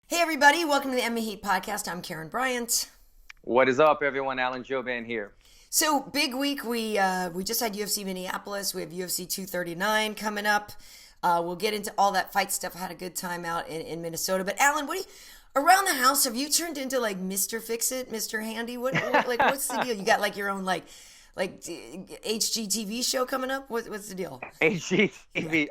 Hey everybody, welcome to the MMA podcast. I'm Karyn Bryant. What is up, everyone? Alonzo Menefield here. So big week. We just had UFC Minneapolis. We have UFC 239 coming up. We'll get into all that fight stuff. I had a good time out in Minnesota. But Alan, around the house? Have you turned into like Mr. Fix It, Mr. Handy? What's the deal? You got like your own like HGTV show coming up? What's the deal? HGTV.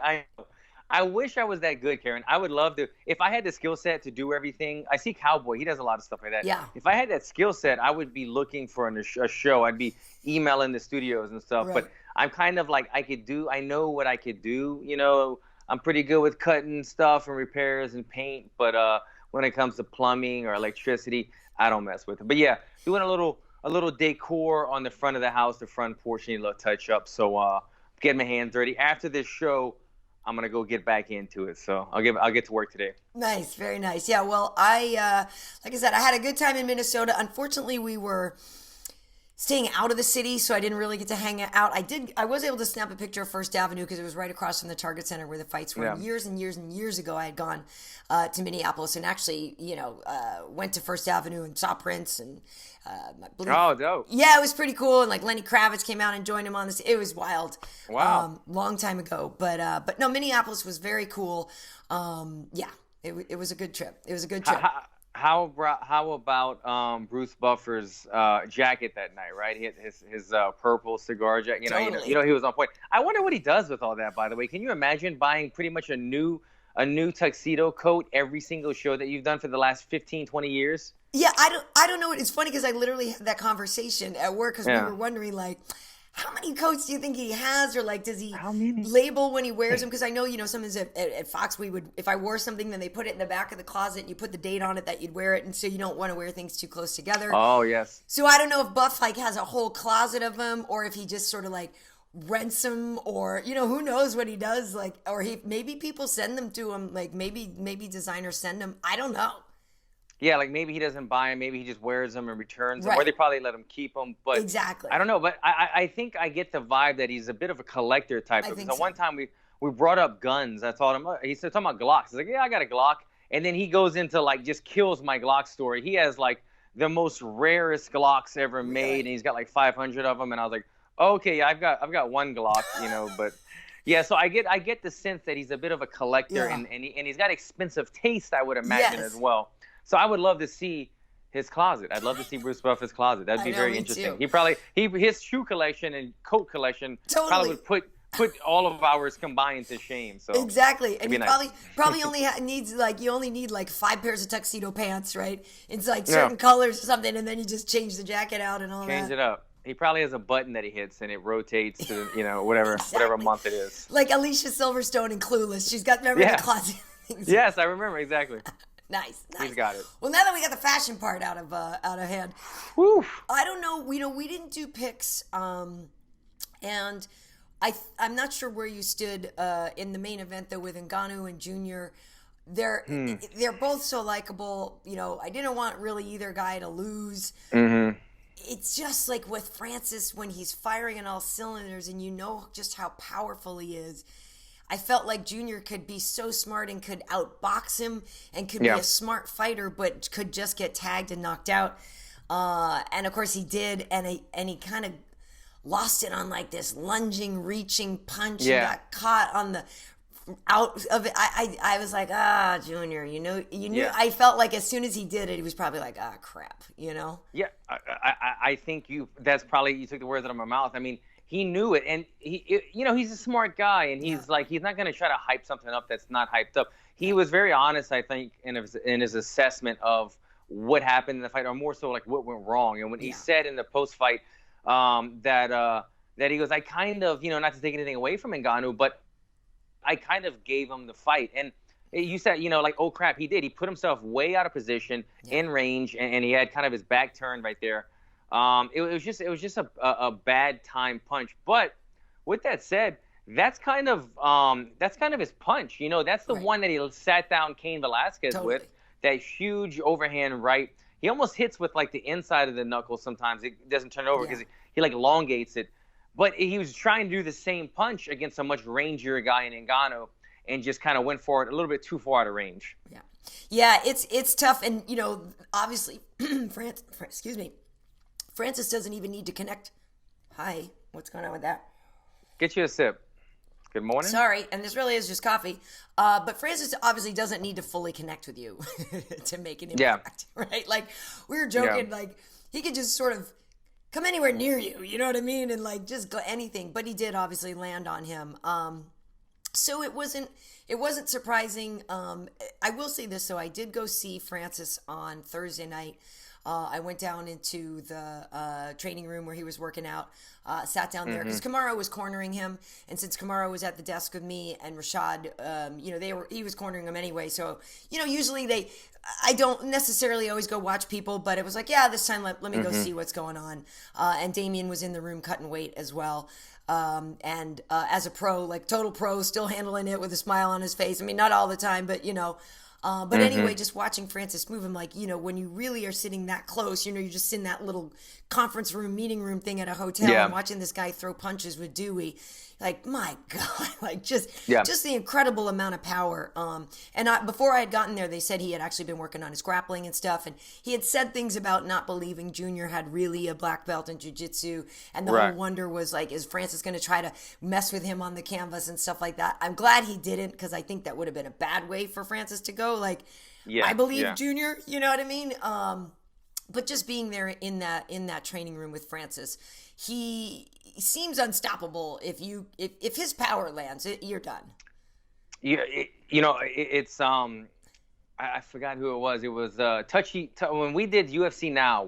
I wish I was that good, Karyn. I would love to. If I had the skill set to do everything, I see Cowboy. He does a lot of stuff like that. Yeah. If I had that skill set, I would be looking for a show. I'd be emailing the studios and stuff. Right. But I'm kind of like, I know what I could do. You know, I'm pretty good with cutting stuff and repairs and paint. But when it comes to plumbing or electricity, I don't mess with it. But yeah, doing a little decor on the front of the house, the front porch, need a little touch up. So getting my hands dirty. After this show, I'm gonna go get back into it, so I'll get to work today. Nice, very nice. Yeah, well, like I said, I had a good time in Minnesota. Unfortunately, we were staying out of the city, so I didn't really get to hang out. I was able to snap a picture of First Avenue because it was right across from the Target Center where the fights were. Yeah. Years and years and years ago, I had gone to Minneapolis and actually, went to First Avenue and saw Prince and. I believe, Oh, dope. yeah, it was pretty cool. And like Lenny Kravitz came out and joined him on this. It was wild. Wow. Long time ago. But no, Minneapolis was very cool. Yeah, it was a good trip. It was a good trip. How about Bruce Buffer's jacket that night? Right, his purple cigar jacket. Totally. He was on point. I wonder what he does with all that. By the way, can you imagine buying pretty much a new tuxedo coat every single show that you've done for the last 15, 20 years? Yeah, I don't know. It's funny because I literally had that conversation at work because we were wondering like, how many coats do you think he has, or like, does he label when he wears them? Because I know, sometimes at Fox if I wore something, then they put it in the back of the closet and you put the date on it that you'd wear it, and so you don't want to wear things too close together. Oh yes. So I don't know if Buff like has a whole closet of them, or if he just sort of like rents them, or who knows what he does, like, or maybe people send them to him, like maybe designers send them. I don't know. Yeah, like maybe he doesn't buy them, maybe he just wears them and returns them, Right. or they probably let him keep them. But Exactly. I don't know, but I think I get the vibe that he's a bit of a collector type. I Because think the so. one time we brought up guns, I told him, he said talking about Glocks. He's like, yeah, I got a Glock, and then he goes into like just kills my Glock story. He has like the most rarest Glocks ever made, and he's got like 500 of them. And I was like, okay, yeah, I've got one Glock, but. Yeah, so I get the sense that he's a bit of a collector, Yeah. and he's got expensive taste, I would imagine, Yes. as well. So I would love to see his closet. I'd love to see Bruce Buffer's closet. That'd be I know, very me interesting. too. His shoe collection and coat collection Totally. probably would put all of ours combined to shame. So Exactly, and be you nice. probably only needs like you only need like 5 pairs of tuxedo pants, right? It's like certain colors or something, and then you just change the jacket out and all change that. it up. He probably has a button that he hits and it rotates to whatever Exactly. month it is. Like Alicia Silverstone in Clueless, she's got remember Yeah. the closet things. Yes, I remember exactly. Nice. He's got it. Well, now that we got the fashion part out of hand, Woo. I don't know. We didn't do picks, and I'm not sure where you stood in the main event though with Ngannou and Junior. They're both so likable. I didn't want really either guy to lose. Mm-hmm. It's just like with Francis when he's firing on all cylinders, and just how powerful he is. I felt like Junior could be so smart and could outbox him and could be a smart fighter, but could just get tagged and knocked out. And of course he did, and he kind of lost it on like this lunging, reaching punch and got caught on the out of it. I was like, Junior, you knew. Yeah. I felt like as soon as he did it, he was probably like, crap, Yeah, I think you took the words out of my mouth. I mean, he knew it, and he's a smart guy, and he's he's not going to try to hype something up that's not hyped up. He was very honest, I think, in his assessment of what happened in the fight, or more so like what went wrong. And when he said in the post fight that he goes, I kind of, not to take anything away from Ngannou, but I kind of gave him the fight. And you said, oh crap, he did. He put himself way out of position in range, and he had kind of his back turned right there. It was just a bad time punch. But with that said, that's kind of his punch. That's the one that he sat down Cain Velasquez with. That huge overhand right. He almost hits with like the inside of the knuckle sometimes. It doesn't turn over because he like elongates it. But he was trying to do the same punch against a much rangier guy in Ngannou, and just kind of went for it a little bit too far out of range. Yeah. Yeah, it's tough. And, obviously, Francis doesn't even need to connect. Hi, what's going on with that? Get you a sip. Good morning. Sorry, and this really is just coffee. But Francis obviously doesn't need to fully connect with you to make an impact, right? Like, we were joking, like, he could just sort of come anywhere near you, you know what I mean? And, like, just go anything. But he did obviously land on him. So it wasn't surprising. I will say this, though. I did go see Francis on Thursday night. I went down into the training room where he was working out, sat down there because Kamaru was cornering him, and since Kamaru was at the desk with me and Rashad, he was cornering him anyway. So usually I don't necessarily always go watch people, but it was like, yeah, this time let me go see what's going on. And Damian was in the room cutting weight as well. And as a pro, like total pro, still handling it with a smile on his face. I mean, not all the time, but but anyway, just watching Francis move, I'm like, when you really are sitting that close, you're just in that little conference room, meeting room thing at a hotel and watching this guy throw punches with Dewey. Like, my God, like just the incredible amount of power. And before I had gotten there, they said he had actually been working on his grappling and stuff. And he had said things about not believing Junior had really a black belt in jiu-jitsu. And the whole wonder was like, is Francis going to try to mess with him on the canvas and stuff like that? I'm glad he didn't, because I think that would have been a bad way for Francis to go. Like, I believe Junior, you know what I mean? But just being there in that training room with Francis, he seems unstoppable. If his power lands, you're done. Yeah, it's I forgot who it was. It was when we did UFC Now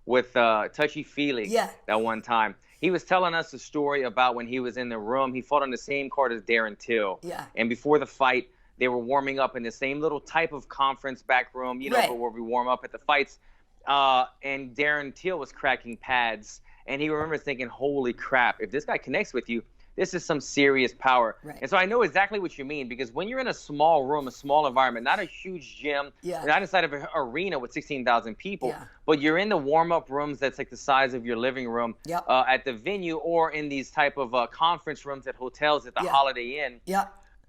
with Touchy Feely that one time. He was telling us a story about when he was in the room. He fought on the same card as Darren Till. Yeah. And before the fight, they were warming up in the same little type of conference back room, but where we warm up at the fights. And Darren Till was cracking pads. And he remembers thinking, holy crap, if this guy connects with you, this is some serious power. Right. And so I know exactly what you mean, because when you're in a small room, a small environment, not a huge gym, not inside of an arena with 16,000 people, but you're in the warm-up rooms that's like the size of your living room at the venue, or in these type of conference rooms at hotels at the Holiday Inn.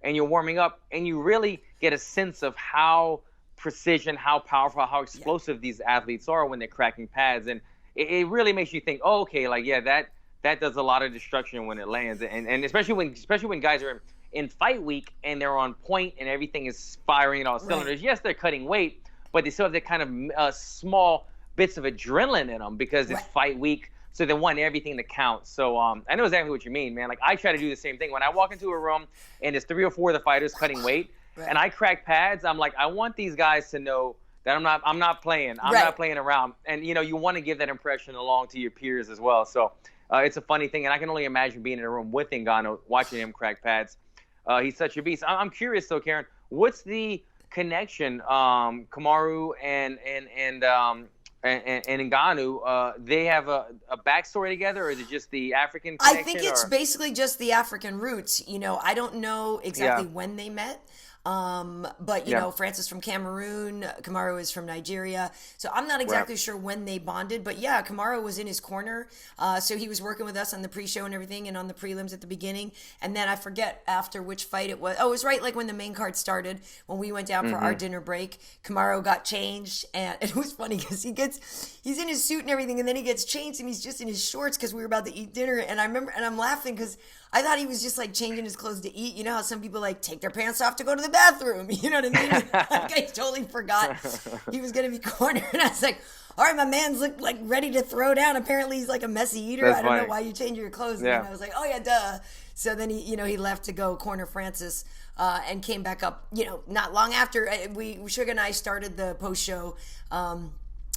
And you're warming up, and you really get a sense of how precision, how powerful, how explosive these athletes are when they're cracking pads. And it really makes you think, oh, okay, like, that does a lot of destruction when it lands. And especially when guys are in fight week and they're on point and everything is firing in all cylinders. Yes, they're cutting weight, but they still have that kind of small bits of adrenaline in them because it's fight week. So they want everything to count. So I know exactly what you mean, man. Like, I try to do the same thing. When I walk into a room and there's 3 or 4 of the fighters cutting weight and I crack pads, I'm like, I want these guys to know that I'm not playing. I'm not playing around. And, you want to give that impression along to your peers as well. So it's a funny thing. And I can only imagine being in a room with Ngannou, watching him crack pads. He's such a beast. I'm curious, though, Karyn, what's the connection? Kamaru and Ngannou, they have a backstory together, or is it just the African connection? I think it's basically just the African roots. I don't know exactly when they met. But Francis from Cameroon, Kamaru is from Nigeria. So I'm not exactly sure when they bonded, but Kamaru was in his corner. So he was working with us on the pre-show and everything and on the prelims at the beginning. And then I forget after which fight it was. Oh, it was right like when the main card started, when we went down for our dinner break. Kamaru got changed, and it was funny because he's in his suit and everything, and then he gets changed and he's just in his shorts because we were about to eat dinner. And I remember, and I'm laughing because I thought he was just like changing his clothes to eat. You know how some people like take their pants off to go to the bathroom? You know what I mean? Like, I totally forgot he was going to be cornered. And I was like, all right, my man's like ready to throw down. Apparently he's like a messy eater. I don't know why you change your clothes. And I was like, oh yeah, duh. So then he left to go corner Francis and came back up, not long after. Sugar and I started the post show.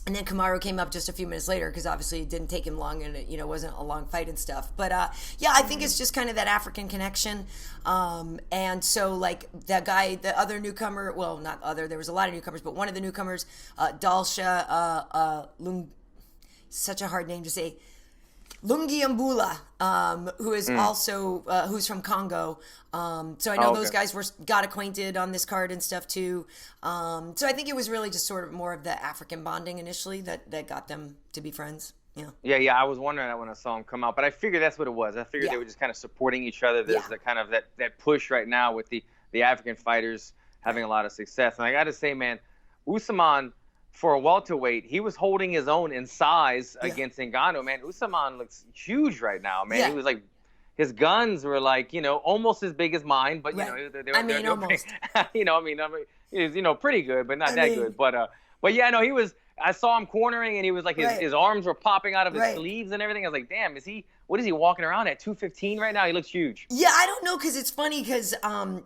And then Kamaru came up just a few minutes later because obviously it didn't take him long and it wasn't a long fight and stuff. But I think it's just kind of that African connection. And so like that guy, the other newcomer, well, not other, there was a lot of newcomers, but one of the newcomers, Dalcha, such a hard name to say, Lungiambula, who is also who's from Congo. So I know those guys got acquainted on this card and stuff too. So I think it was really just sort of more of the African bonding initially that got them to be friends. Yeah. I was wondering that when I saw him come out, but I figured that's what it was. I figured they were just kind of supporting each other. There's the kind of that push right now with the African fighters having a lot of success. And I got to say, man, Usman, for a welterweight, he was holding his own in size against Ngannou. Man, Usman looks huge right now, man. He was like, his guns were like, almost as big as mine, but they're almost. He's pretty good, but not that good. But yeah, no, he was. I saw him cornering, and he was like his arms were popping out of his sleeves and everything. I was like, damn, what is he walking around at 215 right now? He looks huge. Yeah, I don't know, because it's funny because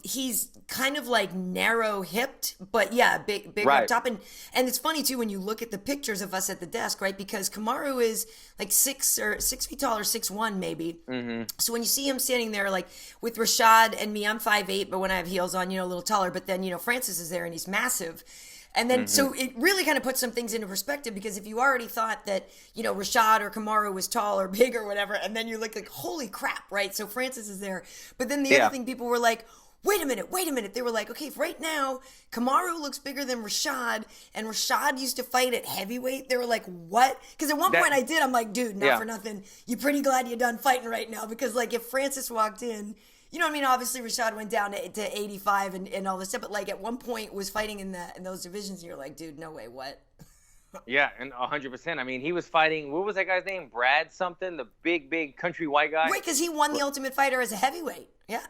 he's kind of like narrow hipped, but big up top. And it's funny too when you look at the pictures of us at the desk, right? Because Kamaru is like 6 feet tall or 6'1" maybe. Mm-hmm. So when you see him standing there like with Rashad and me, I'm 5'8", but when I have heels on, a little taller. But then Francis is there and he's massive. And then, so it really kind of puts some things into perspective, because if you already thought that, Rashad or Kamaru was tall or big or whatever, and then you look like, holy crap, right? So Francis is there. But then the other thing, people were like, wait a minute. They were like, okay, right now, Kamaru looks bigger than Rashad, and Rashad used to fight at heavyweight. They were like, what? Because at one point I'm like, dude, not for nothing. You pretty glad you're done fighting right now? Because, like, if Francis walked in, obviously Rashad went down to 85 and all this stuff, but like at one point was fighting in those divisions, and you're like, dude, no way, what? Yeah, and 100%. I mean, he was fighting, what was that guy's name? Brad something, the big country white guy? Right, because he won the Ultimate Fighter as a heavyweight. Yeah.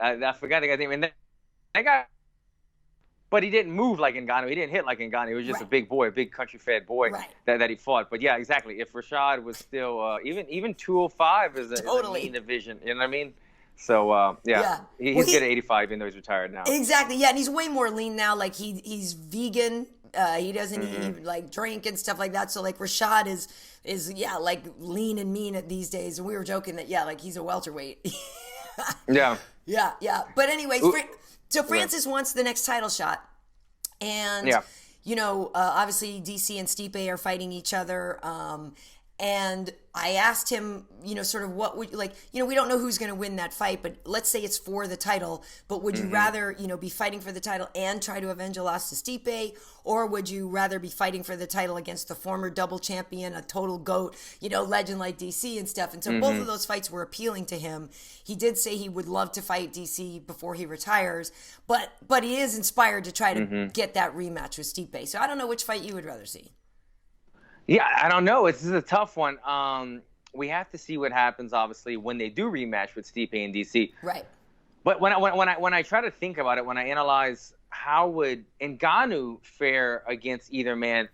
I forgot the guy's name. And that guy, but he didn't move like Ngannou. He didn't hit like Ngannou. He was just a big boy, a big country-fed boy that he fought. But yeah, exactly. If Rashad was still, even 205 is a mean division. You know what I mean? So, he's good at 85, even though he's retired now. Exactly, yeah, and he's way more lean now. Like, he's vegan. He doesn't eat, like, drink and stuff like that. So, like, Rashad is like, lean and mean at these days. And we were joking that, like, he's a welterweight. Yeah. Yeah. But anyways, so Francis wants the next title shot. And, obviously DC and Stipe are fighting each other. And I asked him, sort of what would, like, we don't know who's going to win that fight, but let's say it's for the title. But would you rather, be fighting for the title and try to avenge a loss to Stipe? Or would you rather be fighting for the title against the former double champion, a total GOAT, legend like DC and stuff? And so both of those fights were appealing to him. He did say he would love to fight DC before he retires, but he is inspired to try to get that rematch with Stipe. So I don't know which fight you would rather see. Yeah, I don't know. This is a tough one. We have to see what happens, obviously, when they do rematch with Stipe and DC. Right. But when I try to think about it, when I analyze how would Ngannou fare against either man,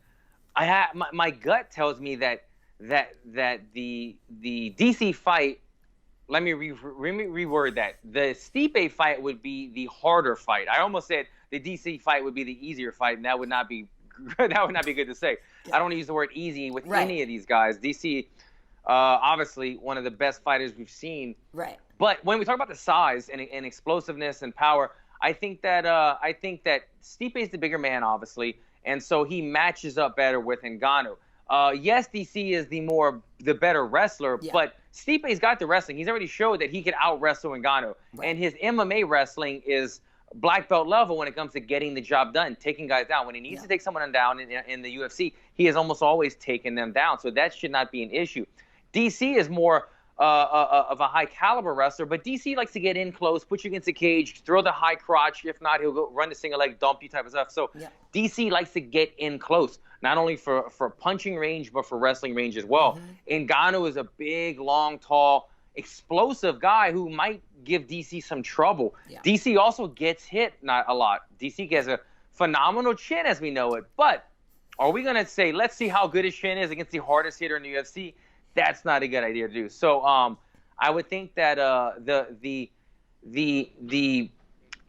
my gut tells me that the DC fight. Let me reword that. The Stipe fight would be the harder fight. I almost said the DC fight would be the easier fight, and that would not be good to say. I don't want to use the word easy with any of these guys. DC, obviously, one of the best fighters we've seen. Right. But when we talk about the size and explosiveness and power, I think that Stipe is the bigger man, obviously, and so he matches up better with Ngannou. Yes, DC is the better wrestler, but Stipe's got the wrestling. He's already showed that he can out-wrestle Ngannou. Right. And his MMA wrestling is black belt level when it comes to getting the job done, taking guys down. When he needs to take someone down in the UFC, he has almost always taken them down. So that should not be an issue. DC is more of a high caliber wrestler, but DC likes to get in close, put you against the cage, throw the high crotch. If not, he'll go run the single leg, dump you type of stuff. So DC likes to get in close, not only for punching range, but for wrestling range as well. Ngannou is a big, long, tall, explosive guy who might give DC some trouble. DC also gets hit not a lot. DC has a phenomenal chin as we know it, but are we going to say, let's see how good his chin is against the hardest hitter in the UFC? That's not a good idea to do. So I would think that the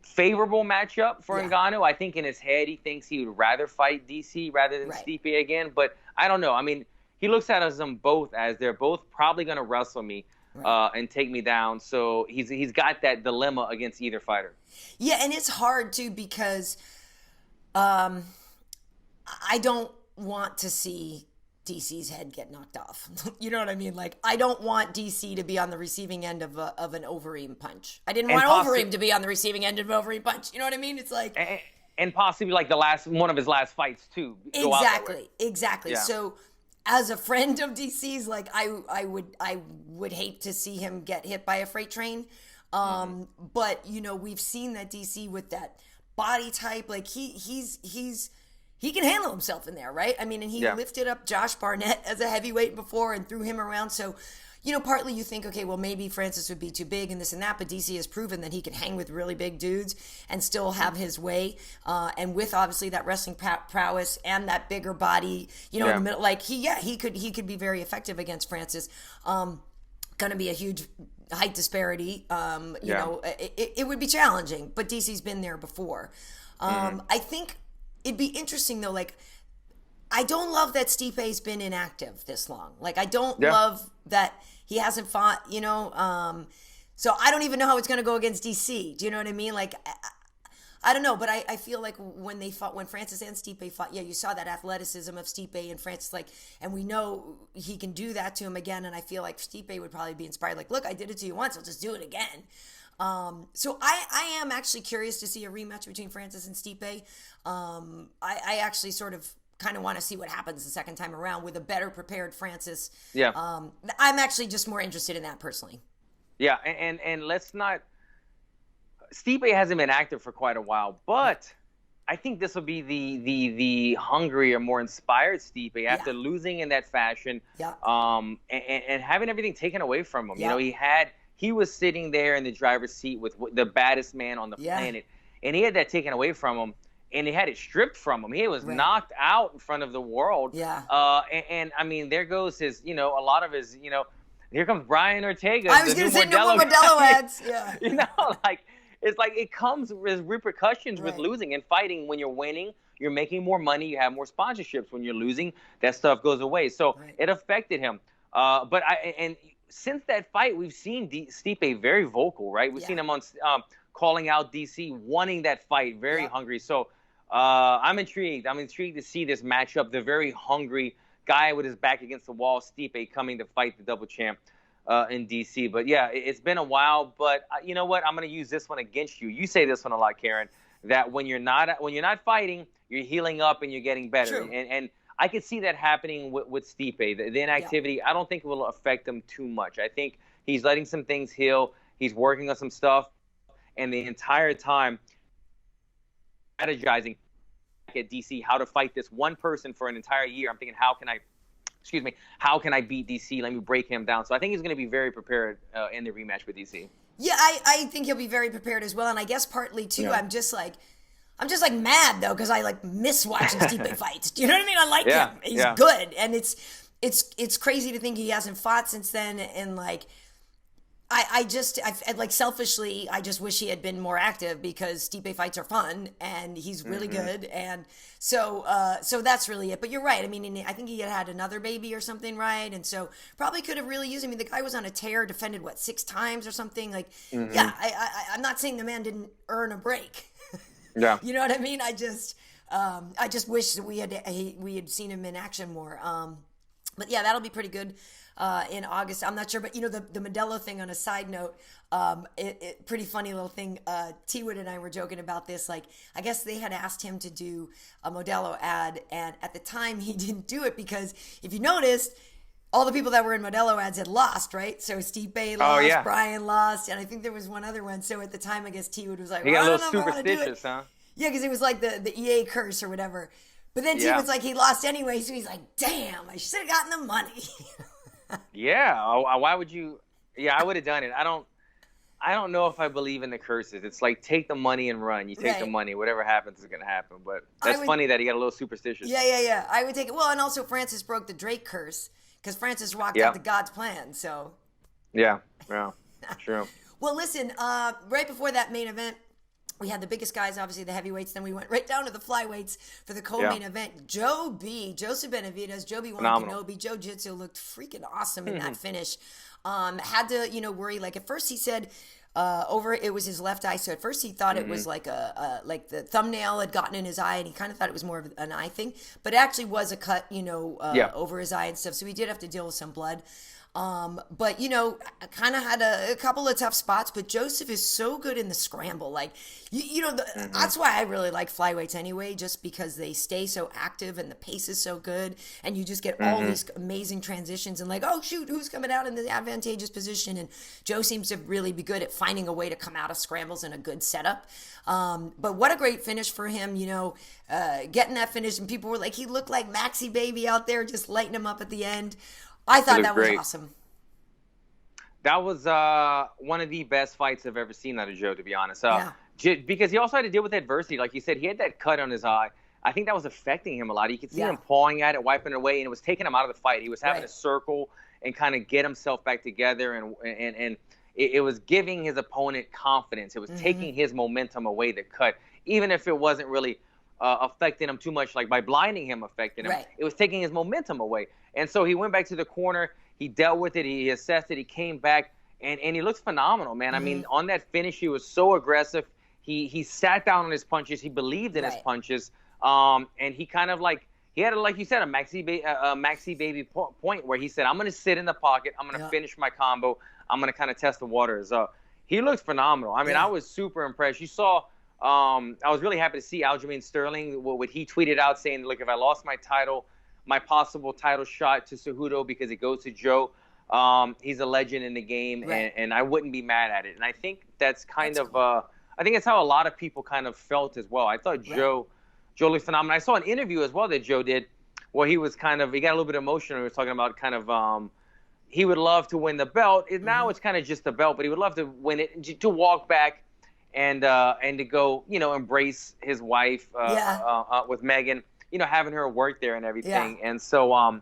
favorable matchup for Ngannou, I think in his head he thinks he would rather fight DC rather than Stipe again, but I don't know. I mean, he looks at them both as they're both probably going to wrestle me. And take me down. So he's got that dilemma against either fighter. Yeah, and it's hard too because I don't want to see DC's head get knocked off. You know what I mean? Like, I don't want DC to be on the receiving end of an Overeem punch. I didn't want Overeem to be on the receiving end of an Overeem punch. You know what I mean? It's like... And possibly like one of his last fights too. Exactly. Yeah. So as a friend of DC's, like I would hate to see him get hit by a freight train. But you know, we've seen that DC with that body type, like he can handle himself in there, right? I mean, and he lifted up Josh Barnett as a heavyweight before and threw him around. So, you know, partly you think, okay, well, maybe Francis would be too big and this and that, but DC has proven that he can hang with really big dudes and still have his way. And with obviously that wrestling prowess and that bigger body, you know, in the middle, like he could be very effective against Francis. Going to be a huge height disparity. You know, it would be challenging, but DC's been there before. I think it'd be interesting though, like, I don't love that Stipe's been inactive this long. Like, I don't love that he hasn't fought, you know. So I don't even know how it's going to go against DC. Do you know what I mean? Like, I don't know, but I feel like when Francis and Stipe fought, you saw that athleticism of Stipe and Francis, like, and we know he can do that to him again. And I feel like Stipe would probably be inspired, like, look, I did it to you once, I'll just do it again. So I am actually curious to see a rematch between Francis and Stipe. I actually sort of kind of want to see what happens the second time around with a better prepared Francis. Yeah. I'm actually just more interested in that personally. Yeah, and let's not. Stipe hasn't been active for quite a while, but I think this will be the hungrier, more inspired Stipe after losing in that fashion. Yeah. And having everything taken away from him. Yeah. You know, he was sitting there in the driver's seat with the baddest man on the planet, and he had that taken away from him. And he had it stripped from him. He was knocked out in front of the world. Yeah. And I mean, there goes his, you know, a lot of his, you know, here comes Brian Ortega. I was going to say no more Modelo ads. Yeah. You know, like, it's like it comes with repercussions with losing and fighting. When you're winning, you're making more money. You have more sponsorships. When you're losing, that stuff goes away. So it affected him. But since that fight, we've seen Stipe very vocal, right? We've seen him on calling out DC, wanting that fight, very hungry. So I'm intrigued. I'm intrigued to see this matchup. The very hungry guy with his back against the wall, Stipe, coming to fight the double champ in DC. But yeah, it's been a while. But you know what? I'm going to use this one against you. You say this one a lot, Karyn. That when you're not fighting, you're healing up and you're getting better. True. And I could see that happening with Stipe. The inactivity, I don't think it will affect him too much. I think he's letting some things heal. He's working on some stuff, and the entire time strategizing at DC how to fight this one person for an entire year. I'm thinking, how can I beat DC? Let me break him down. So I think he's going to be very prepared in the rematch with DC. Yeah, I think he'll be very prepared as well. And I guess partly too, I'm just like mad though, because I like miss watching Stipe fights. Do you know what I mean? I like him. He's good, and it's crazy to think he hasn't fought since then. And like, I like selfishly, I just wish he had been more active, because Stipe fights are fun and he's really good. And so that's really it. But you're right. I mean, I think he had another baby or something, right? And so probably could have really used him. I mean, the guy was on a tear, defended 6 times or something. Like, I'm not saying the man didn't earn a break. Yeah. You know what I mean? I just wish that we had seen him in action more. But yeah, that'll be pretty good. In August. I'm not sure, but you know, the Modelo thing, on a side note, pretty funny little thing. T-Wood and I were joking about this. Like, I guess they had asked him to do a Modelo ad, and at the time he didn't do it because, if you noticed, all the people that were in Modelo ads had lost, right? So Stipe lost, Bryant lost, and I think there was one other one. So at the time, I guess T-Wood was like, he got a little superstitious, huh? Yeah, because it was like the EA curse or whatever. But then T-Wood's like, he lost anyway, so he's like, damn, I should have gotten the money. Yeah, why would you? Yeah, I would have done it. I don't know if I believe in the curses. It's like, take the money and run. You take the money, whatever happens is gonna happen. But that's funny that he got a little superstitious. Yeah. I would take it. Well, and also Francis broke the Drake curse, because Francis walked out to God's plan. So. Yeah, true. Well, listen. Right before that main event, we had the biggest guys, obviously the heavyweights. Then we went right down to the flyweights for the co-main event. Joseph Benavidez, Joe B. Kenobi, Joe Jitsu looked freaking awesome in that finish. Had to, worry. Like, at first he said it was his left eye. So at first he thought it was like like the thumbnail had gotten in his eye, and he kind of thought it was more of an eye thing. But it actually was a cut, over his eye and stuff. So he did have to deal with some blood. But, you know, I kind of had a couple of tough spots, but Joseph is so good in the scramble. Like, you know, that's why I really like flyweights anyway, just because they stay so active and the pace is so good. And you just get all these amazing transitions and like, oh, shoot, who's coming out in the advantageous position? And Joe seems to really be good at finding a way to come out of scrambles in a good setup. But what a great finish for him, you know, getting that finish. And people were like, he looked like Maxi Baby out there, just lighting him up at the end. I thought that was awesome. That was one of the best fights I've ever seen out of Joe, to be honest. Because he also had to deal with adversity. Like you said, he had that cut on his eye. I think that was affecting him a lot. You could see him pawing at it, wiping it away, and it was taking him out of the fight. He was having to circle and kind of get himself back together, and it was giving his opponent confidence. It was taking his momentum away, the cut, even if it wasn't really affecting him too much, like by blinding him, affecting him. It was taking his momentum away. And so he went back to the corner. He dealt with it. He assessed it. He came back, and he looks phenomenal, man. I mean, on that finish, he was so aggressive. He sat down on his punches. He believed in his punches. And he kind of like, he had, like you said, a Maxi Baby point where he said, I'm going to sit in the pocket. I'm going to finish my combo. I'm going to kind of test the waters. He looks phenomenal. I mean, I was super impressed. You saw, I was really happy to see Aljamain Sterling, what he tweeted out saying, look, if I lost my title, my possible title shot to Cejudo because it goes to Joe. He's a legend in the game, and I wouldn't be mad at it. And I think that's kind of I think that's how a lot of people kind of felt as well. I thought Joe looked phenomenal. I saw an interview as well that Joe did where he was kind of, he got a little bit emotional. He was talking about kind of he would love to win the belt. Now it's kind of just the belt, but he would love to win it, to walk back and to go, you know, embrace his wife with Megan. You know, having her work there and everything. And so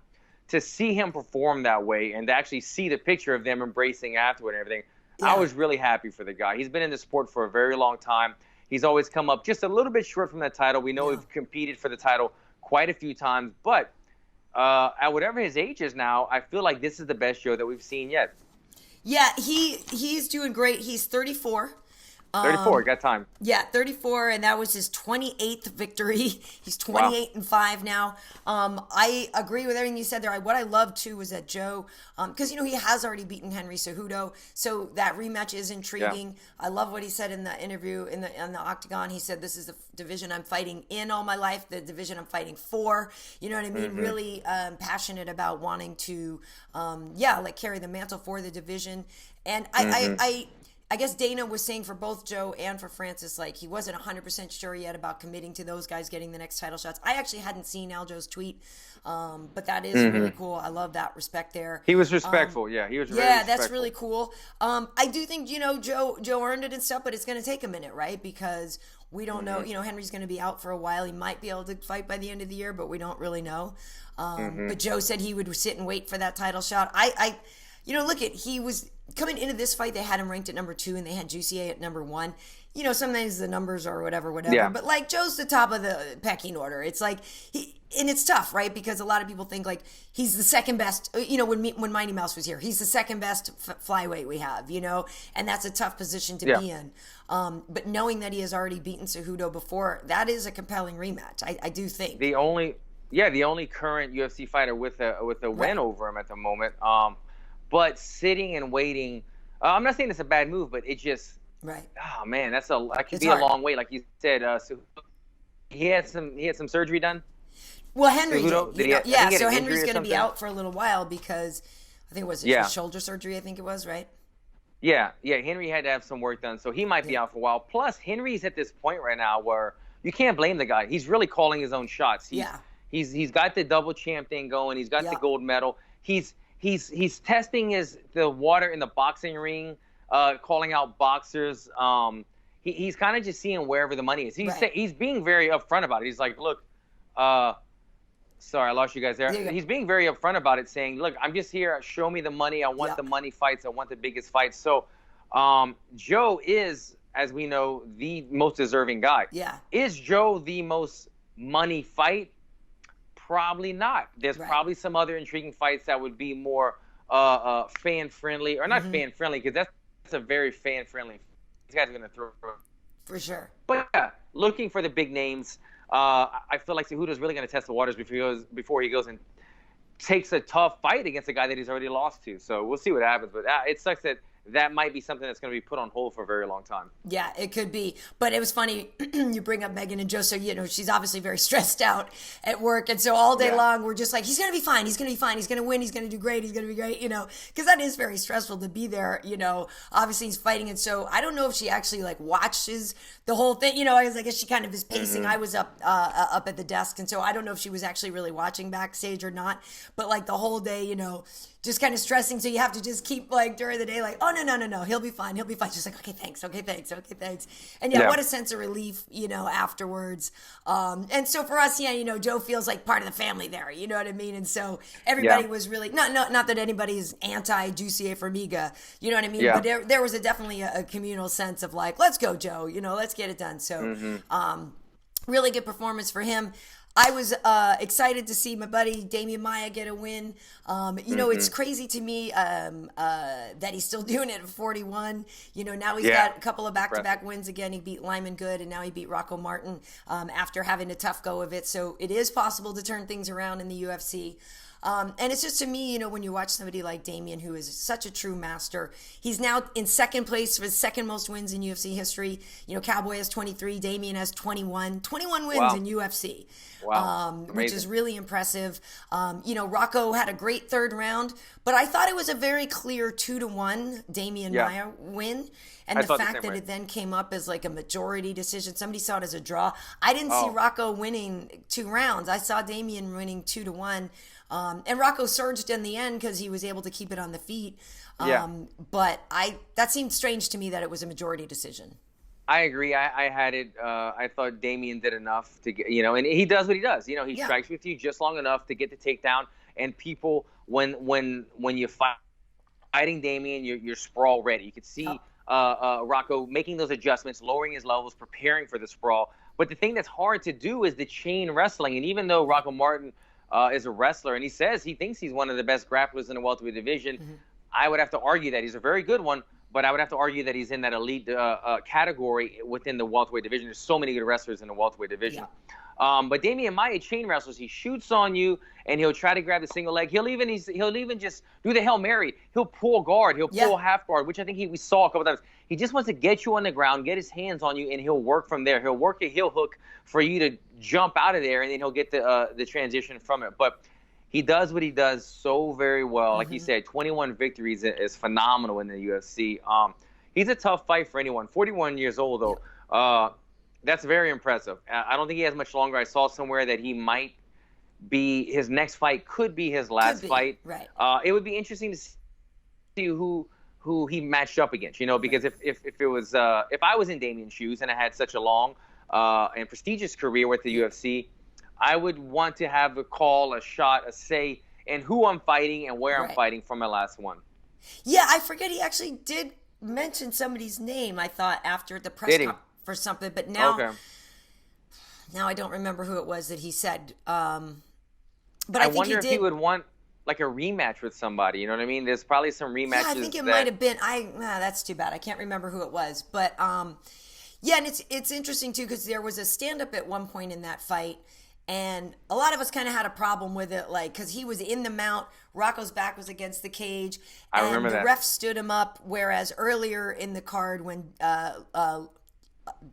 to see him perform that way and to actually see the picture of them embracing afterward and everything, I was really happy for the guy. He's been in the sport for a very long time. He's always come up just a little bit short from that title. We know he's competed for the title quite a few times. But at whatever his age is now, I feel like this is the best Joe that we've seen yet. Yeah, he's doing great. He's 34. 34, got time. Yeah, 34, and that was his 28th victory. He's 28-5 now. I agree with everything you said there. What I love too was that Joe, because you know he has already beaten Henry Cejudo, so that rematch is intriguing. I love what he said in the interview in the octagon. He said, "This is the division I'm fighting in all my life, the division I'm fighting for." You know what I mean? Really passionate about wanting to, carry the mantle for the division. And I guess Dana was saying for both Joe and for Francis, like he wasn't 100% sure yet about committing to those guys getting the next title shots. I actually hadn't seen Aljo's tweet, but that is really cool. I love that respect there. He was respectful. He was very respectful. That's really cool. I do think, you know, Joe earned it and stuff, but it's going to take a minute, right? Because we don't know, you know, Henry's going to be out for a while. He might be able to fight by the end of the year, but we don't really know. But Joe said he would sit and wait for that title shot. You know, look he was coming into this fight, they had him ranked at number 2 and they had Jussier at number 1. You know, sometimes the numbers are whatever. But like Joe's the top of the pecking order. It's like and it's tough, right? Because a lot of people think like he's the second best. You know, when Mighty Mouse was here, he's the second best flyweight we have. You know, and that's a tough position to be in. But knowing that he has already beaten Cejudo before, that is a compelling rematch. I do think the only current UFC fighter with a win over him at the moment. But sitting and waiting, I'm not saying it's a bad move, but it just, oh man, that could be hard. A long wait. Like you said, he had some surgery done. Well, Henry did. So Henry's going to be out for a little while because I think it was his shoulder surgery. I think it was, right? Yeah. Henry had to have some work done, so he might be out for a while. Plus, Henry's at this point right now where you can't blame the guy. He's really calling his own shots. He's got the double champ thing going. He's got the gold medal. He's testing the water in the boxing ring, calling out boxers. He's kind of just seeing wherever the money is. He's being very upfront about it. He's like, look, sorry, I lost you guys there. He's being very upfront about it, saying, look, I'm just here. Show me the money. I want the money fights. I want the biggest fights. So Joe is, as we know, the most deserving guy. Is Joe the most money fight? Probably not. There's probably some other intriguing fights that would be more fan-friendly, or not fan-friendly, because that's a very fan-friendly. These guys are going to throw. For sure. But looking for the big names, I feel like Cejudo's really going to test the waters before he goes and takes a tough fight against a guy that he's already lost to. So we'll see what happens. But it sucks that might be something that's going to be put on hold for a very long time. Yeah, it could be. But it was funny, you bring up Megan and Joe, so, she's obviously very stressed out at work. And so all day long, we're just like, he's going to be fine. He's going to be fine. He's going to win. He's going to do great. He's going to be great, because that is very stressful to be there, Obviously, he's fighting. And so I don't know if she actually, watches the whole thing. I guess she kind of is pacing. Mm-hmm. I was up at the desk. And so I don't know if she was actually really watching backstage or not. But, the whole day, just kind of stressing. So you have to just keep during the day, oh, no. He'll be fine. Just like, okay, thanks. And what a sense of relief, afterwards. And so for us, Joe feels like part of the family there. You know what I mean? And so everybody was really, not that anybody's anti-Jussier Formiga, you know what I mean? Yeah. But there was definitely a communal sense of let's go, Joe, let's get it done. So really good performance for him. I was excited to see my buddy Damian Maia get a win. It's crazy to me that he's still doing it at 41. Now he's got a couple of back-to-back wins again. He beat Lyman Good, and now he beat Rocco Martin after having a tough go of it. So it is possible to turn things around in the UFC. And it's just, to me, when you watch somebody like Damian, who is such a true master, he's now in second place for his second most wins in UFC history. Cowboy has 23, Damian has 21 wins in UFC. Wow. Which is really impressive. Rocco had a great third round, but I thought it was a very clear 2-1 Damian Maia win. And the fact that it then came up as a majority decision, somebody saw it as a draw. I didn't see Rocco winning 2 rounds. I saw Damian winning 2-1. And Rocco surged in the end because he was able to keep it on the feet. But that seemed strange to me that it was a majority decision. I agree. I had it. I thought Damian did enough to get, and he does what he does. He strikes with you just long enough to get the takedown. And people, when you fighting Damian, you're sprawl ready. You could see Rocco making those adjustments, lowering his levels, preparing for the sprawl. But the thing that's hard to do is the chain wrestling. And even though Rocco Martin is a wrestler, and he says he thinks he's one of the best grapplers in the welterweight division, I would have to argue that he's a very good one. But I would have to argue that he's in that elite category within the welterweight division. There's so many good wrestlers in the welterweight division. But Damian Maia chain wrestles. He shoots on you, and he'll try to grab the single leg. He'll even just do the Hail Mary. He'll pull guard. He'll pull half guard, which I think we saw a couple times. He just wants to get you on the ground, get his hands on you, and he'll work from there. He'll work a heel hook for you to jump out of there, and then he'll get the transition from it. But he does what he does so very well. Like you said, 21 victories is phenomenal in the UFC. He's a tough fight for anyone. 41 years old, though. That's very impressive. I don't think he has much longer. I saw somewhere that he might be, his next fight could be his last fight. Right. It would be interesting to see who he matched up against, because if it was if I was in Damian's shoes and I had such a long and prestigious career with the UFC, I would want to have a call, a shot, a say in who I'm fighting and where I'm fighting for my last one. Yeah, I forget he actually did mention somebody's name, I thought, after the press conference for something, but now I don't remember who it was that he said. But I wonder if he would want a rematch with somebody. You know what I mean? There's probably some rematches. Yeah, I think it might have been. That's too bad. I can't remember who it was, but yeah, and it's interesting too because there was a stand-up at one point in that fight. And a lot of us kind of had a problem with it, because he was in the mount, Rocco's back was against the cage, and the ref stood him up, whereas earlier in the card when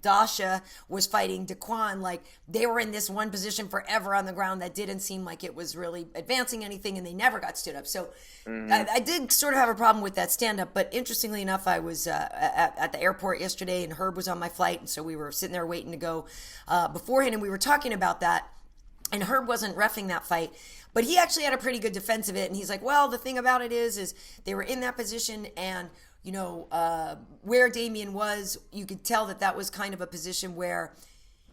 Dalcha was fighting Daquan, they were in this one position forever on the ground that didn't seem like it was really advancing anything, and they never got stood up. So I did sort of have a problem with that stand-up, but interestingly enough, I was at the airport yesterday, and Herb was on my flight, and so we were sitting there waiting to go beforehand, and we were talking about that. And Herb wasn't reffing that fight, but he actually had a pretty good defense of it. And he's like, well, the thing about it is they were in that position, and, where Damian was, you could tell that was kind of a position where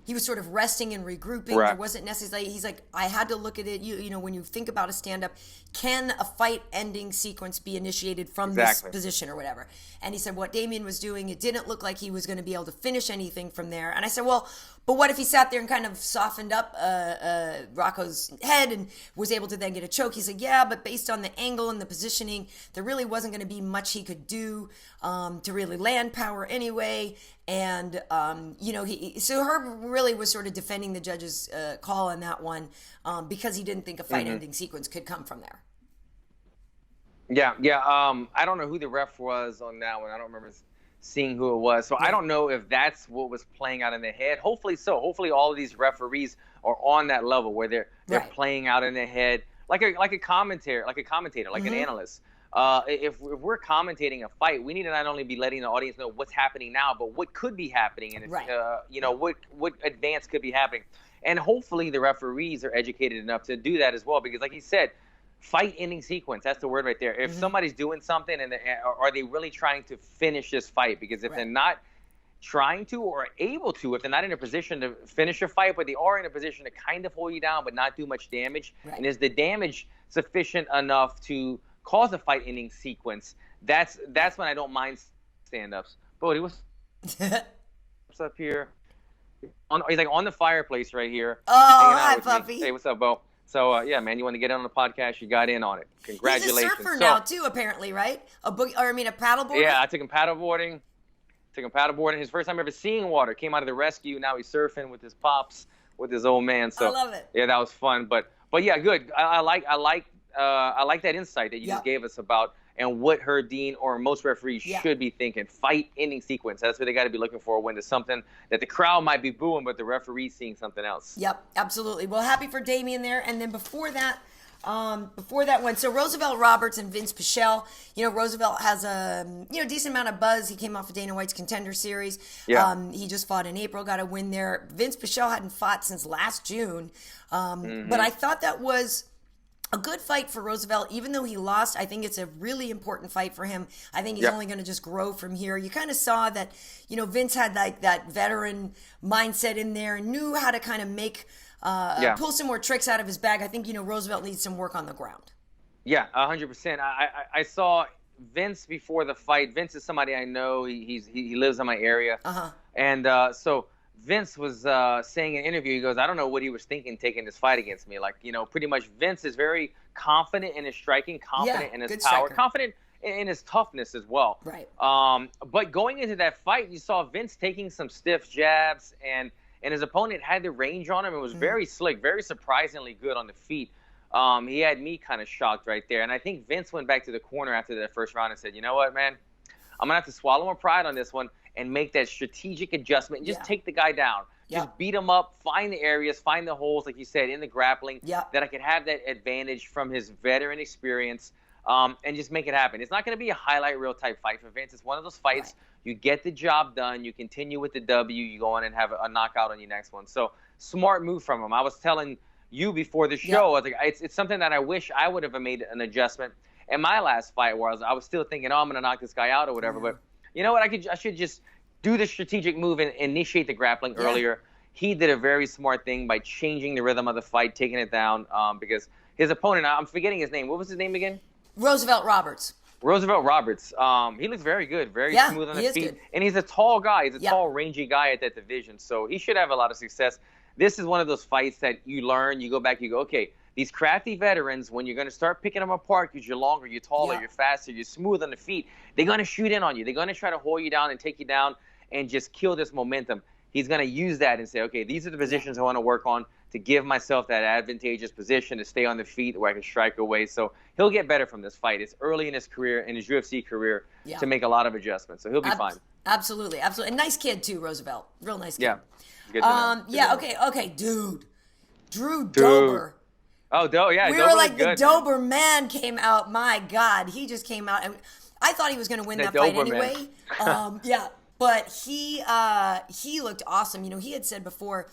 he was sort of resting and regrouping. There wasn't necessarily, he's like, I had to look at it. When you think about a stand-up, can a fight-ending sequence be initiated from this position or whatever? And he said what Damian was doing, it didn't look like he was going to be able to finish anything from there. And I said, well, but what if he sat there and kind of softened up Rocco's head and was able to then get a choke? He said, yeah, but based on the angle and the positioning, there really wasn't going to be much he could do to really land power anyway. And, so Herb really was sort of defending the judge's call on that one because he didn't think a fight-ending sequence could come from there. Yeah. I don't know who the ref was on that one. I don't remember seeing who it was. So I don't know if that's what was playing out in their head. Hopefully so. Hopefully all of these referees are on that level where they're playing out in their head like a commentator, like an analyst. If we're commentating a fight, we need to not only be letting the audience know what's happening now, but what could be happening, and what advance could be happening. And hopefully the referees are educated enough to do that as well, because like you said, fight-ending sequence, that's the word right there. If somebody's doing something, and are they really trying to finish this fight? Because if they're not trying to or able to, if they're not in a position to finish a fight, but they are in a position to kind of hold you down but not do much damage, and is the damage sufficient enough to cause a fight-ending sequence, that's when I don't mind stand-ups. Bodie, what's up here? He's like on the fireplace right here. Oh, hi, Puppy. Hey, what's up, Bo? So, yeah, man, you want to get in on the podcast, you got in on it. Congratulations. He's a surfer now, too, apparently, right? A paddleboarder? Yeah, I took him paddleboarding. His first time ever seeing water. Came out of the rescue. Now he's surfing with his pops, with his old man. So, I love it. Yeah, that was fun. But yeah, good. I like that insight that you just gave us about and what Dean or most referees should be thinking. Fight-ending sequence. That's what they got to be looking for when there's something that the crowd might be booing, but the referee's seeing something else. Yep, absolutely. Well, happy for Damian there. And then before that one, so Roosevelt Roberts and Vinc Pichel. Roosevelt has a decent amount of buzz. He came off of Dana White's Contender Series. Yeah. He just fought in April, got a win there. Vinc Pichel hadn't fought since last June. But I thought that was a good fight for Roosevelt, even though he lost. I think it's a really important fight for him. I think he's only going to just grow from here. You kind of saw that, Vinc had like that veteran mindset in there and knew how to kind of make, pull some more tricks out of his bag. I think, Roosevelt needs some work on the ground. Yeah, 100%. I saw Vinc before the fight. Vinc is somebody I know. He lives in my area. And so Vinc was saying in an interview, he goes, I don't know what he was thinking taking this fight against me. Like, pretty much Vinc is very confident in his striking, confident in his power, striker. Confident in his toughness as well. Right. But going into that fight, you saw Vinc taking some stiff jabs, and his opponent had the range on him. It was very slick, very surprisingly good on the feet. He had me kind of shocked right there. And I think Vinc went back to the corner after that first round and said, you know what, man? I'm going to have to swallow my pride on this one and make that strategic adjustment and just take the guy down. Just beat him up, find the areas, find the holes, like you said, in the grappling, that I could have that advantage from his veteran experience, and just make it happen. It's not going to be a highlight reel type fight for Vinc. It's one of those fights, you get the job done, you continue with the W, you go on and have a knockout on your next one. So smart move from him. I was telling you before the show, I was like, it's something that I wish I would have made an adjustment in my last fight, where I was still thinking, I'm going to knock this guy out or whatever, but you know what? I should just do the strategic move and initiate the grappling earlier. He did a very smart thing by changing the rhythm of the fight, taking it down, because his opponent, I'm forgetting his name. What was his name again? Roosevelt Roberts. He looks very good, very smooth on his feet. Good. And he's a tall guy. He's a tall, rangy guy at that division. So he should have a lot of success. This is one of those fights that you learn, you go back, you go, okay, these crafty veterans, when you're going to start picking them apart because you're longer, you're taller, you're faster, you're smooth on the feet, they're going to shoot in on you. They're going to try to hold you down and take you down and just kill this momentum. He's going to use that and say, okay, these are the positions I want to work on to give myself that advantageous position to stay on the feet where I can strike away. So he'll get better from this fight. It's early in his career, in his UFC career, to make a lot of adjustments. So he'll be fine. Absolutely. And nice kid, too, Roosevelt. Real nice kid. Yeah. Good to know. Okay, dude. Dober. Oh, yeah. We Dober were like, good, the Dober man came out. My God, he just came out. And I thought he was going to win that fight anyway. But he looked awesome. He had said before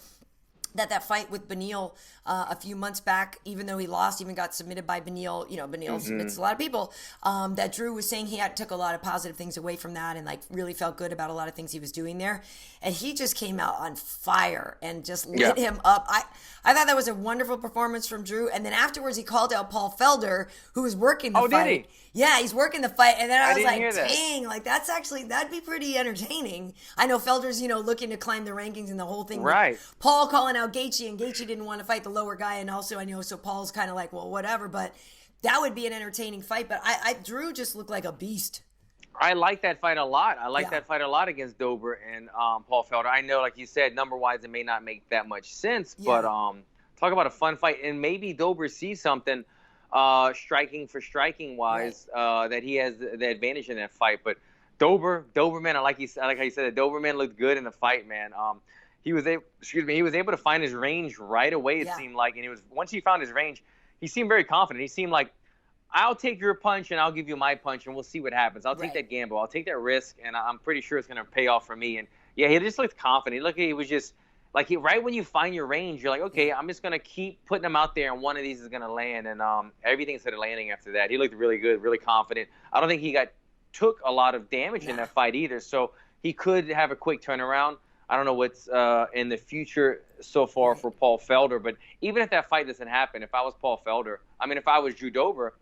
that fight with Beneil a few months back, even though he lost, even got submitted by Beneil. Beneil submits a lot of people. That Drew was saying he took a lot of positive things away from that and like really felt good about a lot of things he was doing there. And he just came out on fire and just lit him up. I thought that was a wonderful performance from Drew. And then afterwards, he called out Paul Felder, who was working the fight. Oh, did he? Yeah, he's working the fight. And then I was like, dang, like that'd be pretty entertaining. I know Felder's, looking to climb the rankings and the whole thing. Right. Paul calling out Gaethje, and Gaethje didn't want to fight the lower guy. And also, I know, so Paul's kind of like, well, whatever. But that would be an entertaining fight. But Drew just looked like a beast. I like that fight a lot. I like that fight a lot against Dober and Paul Felder. I know, like you said, number-wise, it may not make that much sense, but talk about a fun fight. And maybe Dober sees something striking for striking-wise that he has the advantage in that fight. But Doberman, I like how you said it, Doberman looked good in the fight, man. He was able to find his range right away, it seemed like. And once he found his range, he seemed very confident. He seemed like, I'll take your punch and I'll give you my punch and we'll see what happens. I'll take that gamble. I'll take that risk, and I'm pretty sure it's going to pay off for me. And yeah, he just looked confident. He was just like, right when you find your range, you're like, okay, I'm just going to keep putting them out there and one of these is going to land. And everything started landing after that. He looked really good, really confident. I don't think he took a lot of damage in that fight either. So he could have a quick turnaround. I don't know what's in the future so far for Paul Felder. But even if that fight doesn't happen, if I was Paul Felder, if I was Drew Dober,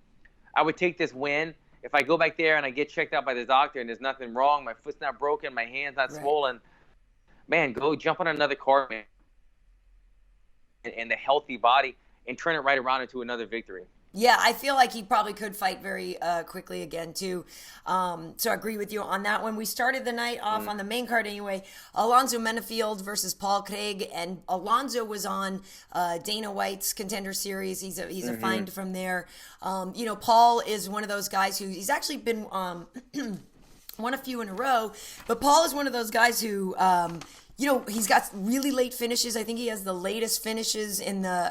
I would take this win. If I go back there and I get checked out by the doctor and there's nothing wrong, my foot's not broken, my hand's not swollen, man, go jump on another card, man, and the healthy body and turn it right around into another victory. Yeah, I feel like he probably could fight very quickly again, too. So I agree with you on that one. We started the night off on the main card anyway. Alonzo Menefield versus Paul Craig. And Alonzo was on Dana White's Contender Series. He's a find from there. Paul is one of those guys he's actually been won a few in a row. But Paul is one of those guys who... he's got really late finishes. I think he has the latest finishes in the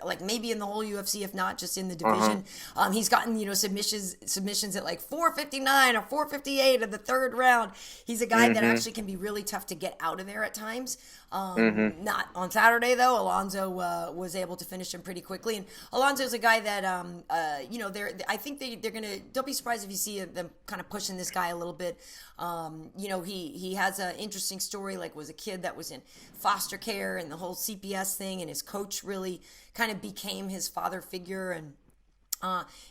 like maybe in the whole UFC, if not just in the division. He's gotten submissions at like 4:59 or 4:58 of the third round. He's a guy that actually can be really tough to get out of there at times. Not on Saturday though. Alonzo was able to finish him pretty quickly, and Alonzo's a guy that I think they're gonna. Don't be surprised if you see them kind of pushing this guy a little bit. He has an interesting story. Like, was a kid that was in foster care and the whole CPS thing, and his coach really kind of became his father figure, and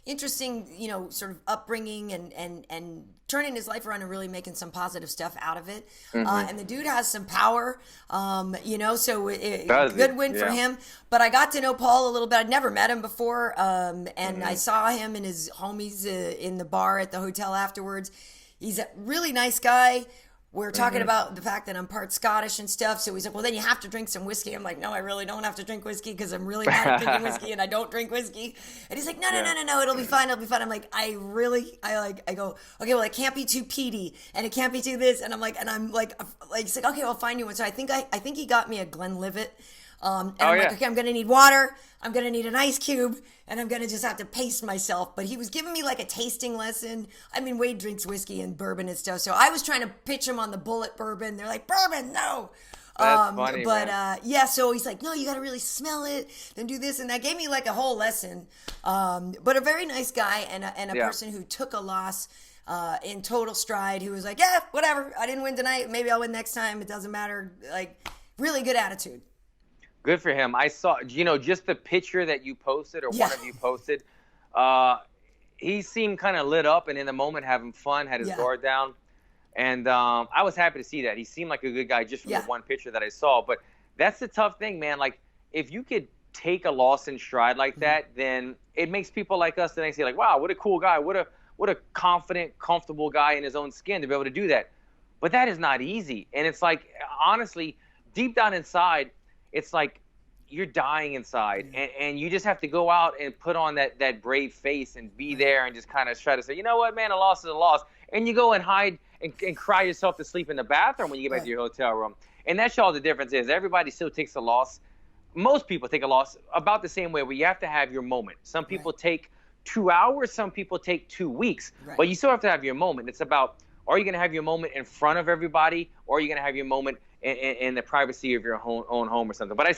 interesting, sort of upbringing and turning his life around and really making some positive stuff out of it. And the dude has some power, so good win for him. But I got to know Paul a little bit. I'd never met him before. And I saw him and his homies in the bar at the hotel afterwards. He's a really nice guy. We're talking about the fact that I'm part Scottish and stuff. So he's like, well, then you have to drink some whiskey. I'm like, no, I really don't have to drink whiskey because I'm really bad at drinking whiskey and I don't drink whiskey. And he's like, no, it'll be fine. I'm like, I go, okay, well, it can't be too peaty and it can't be too this. And I'm like, he's like, okay, I'll find you one. So I think he got me a Glenlivet. I'm like, okay, I'm going to need water. I'm going to need an ice cube, and I'm going to just have to pace myself. But he was giving me like a tasting lesson. Wade drinks whiskey and bourbon and stuff. So I was trying to pitch him on the bullet bourbon. They're like, bourbon, no. That's funny, but man. So he's like, no, you got to really smell it, then do this. And that gave me like a whole lesson. But a very nice guy and a person who took a loss in total stride, who was like, yeah, whatever. I didn't win tonight. Maybe I'll win next time. It doesn't matter. Like, really good attitude. Good for him. I saw, just the picture that you posted, or one of you posted. He seemed kind of lit up and in the moment having fun, had his guard down. And I was happy to see that. He seemed like a good guy just from the one picture that I saw. But that's the tough thing, man. Like, if you could take a loss in stride like that, then it makes people like us the next day like, wow, what a cool guy. What a confident, comfortable guy in his own skin to be able to do that. But that is not easy. And it's like, honestly, deep down inside, it's like you're dying inside, and you just have to go out and put on that brave face and be there and just kind of try to say, you know what, man, a loss is a loss. And you go and hide and cry yourself to sleep in the bathroom when you get back to your hotel room. And that's all the difference is. Everybody still takes a loss. Most people take a loss about the same way, where you have to have your moment. Some people take 2 hours, some people take 2 weeks, but you still have to have your moment. It's about, are you going to have your moment in front of everybody, or are you going to have your moment in the privacy of your own home or something? But I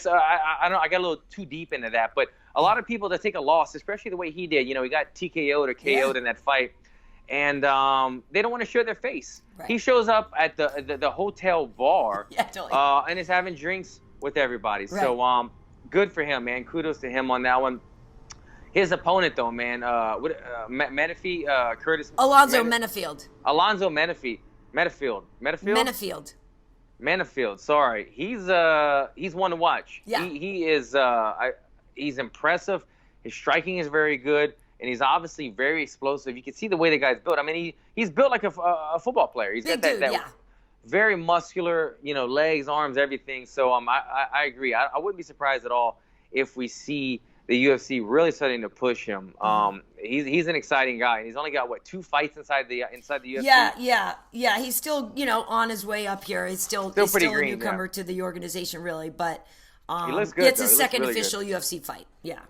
got a little too deep into that. But a lot of people that take a loss, especially the way he did, he got TKO'd or KO'd in that fight, and they don't want to show their face. He shows up at the hotel bar and is having drinks with everybody. So good for him, man. Kudos to him on that one. His opponent, though, man, Menifield, Curtis. Alonzo Menefield. Alonzo Menefield. Sorry, he's one to watch. Yeah. He is. He's impressive. His striking is very good. and he's obviously very explosive. You can see the way the guy's built. I mean, he's built like a football player. He's Big got that dude, very muscular, legs, arms, everything. So I agree. I wouldn't be surprised at all if we see the UFC really starting to push him. He's an exciting guy. He's only got 2 fights inside the UFC. Yeah. He's still on his way up here. He's still pretty a green, newcomer to the organization, really. But he looks good. It's his second official UFC fight. Yeah.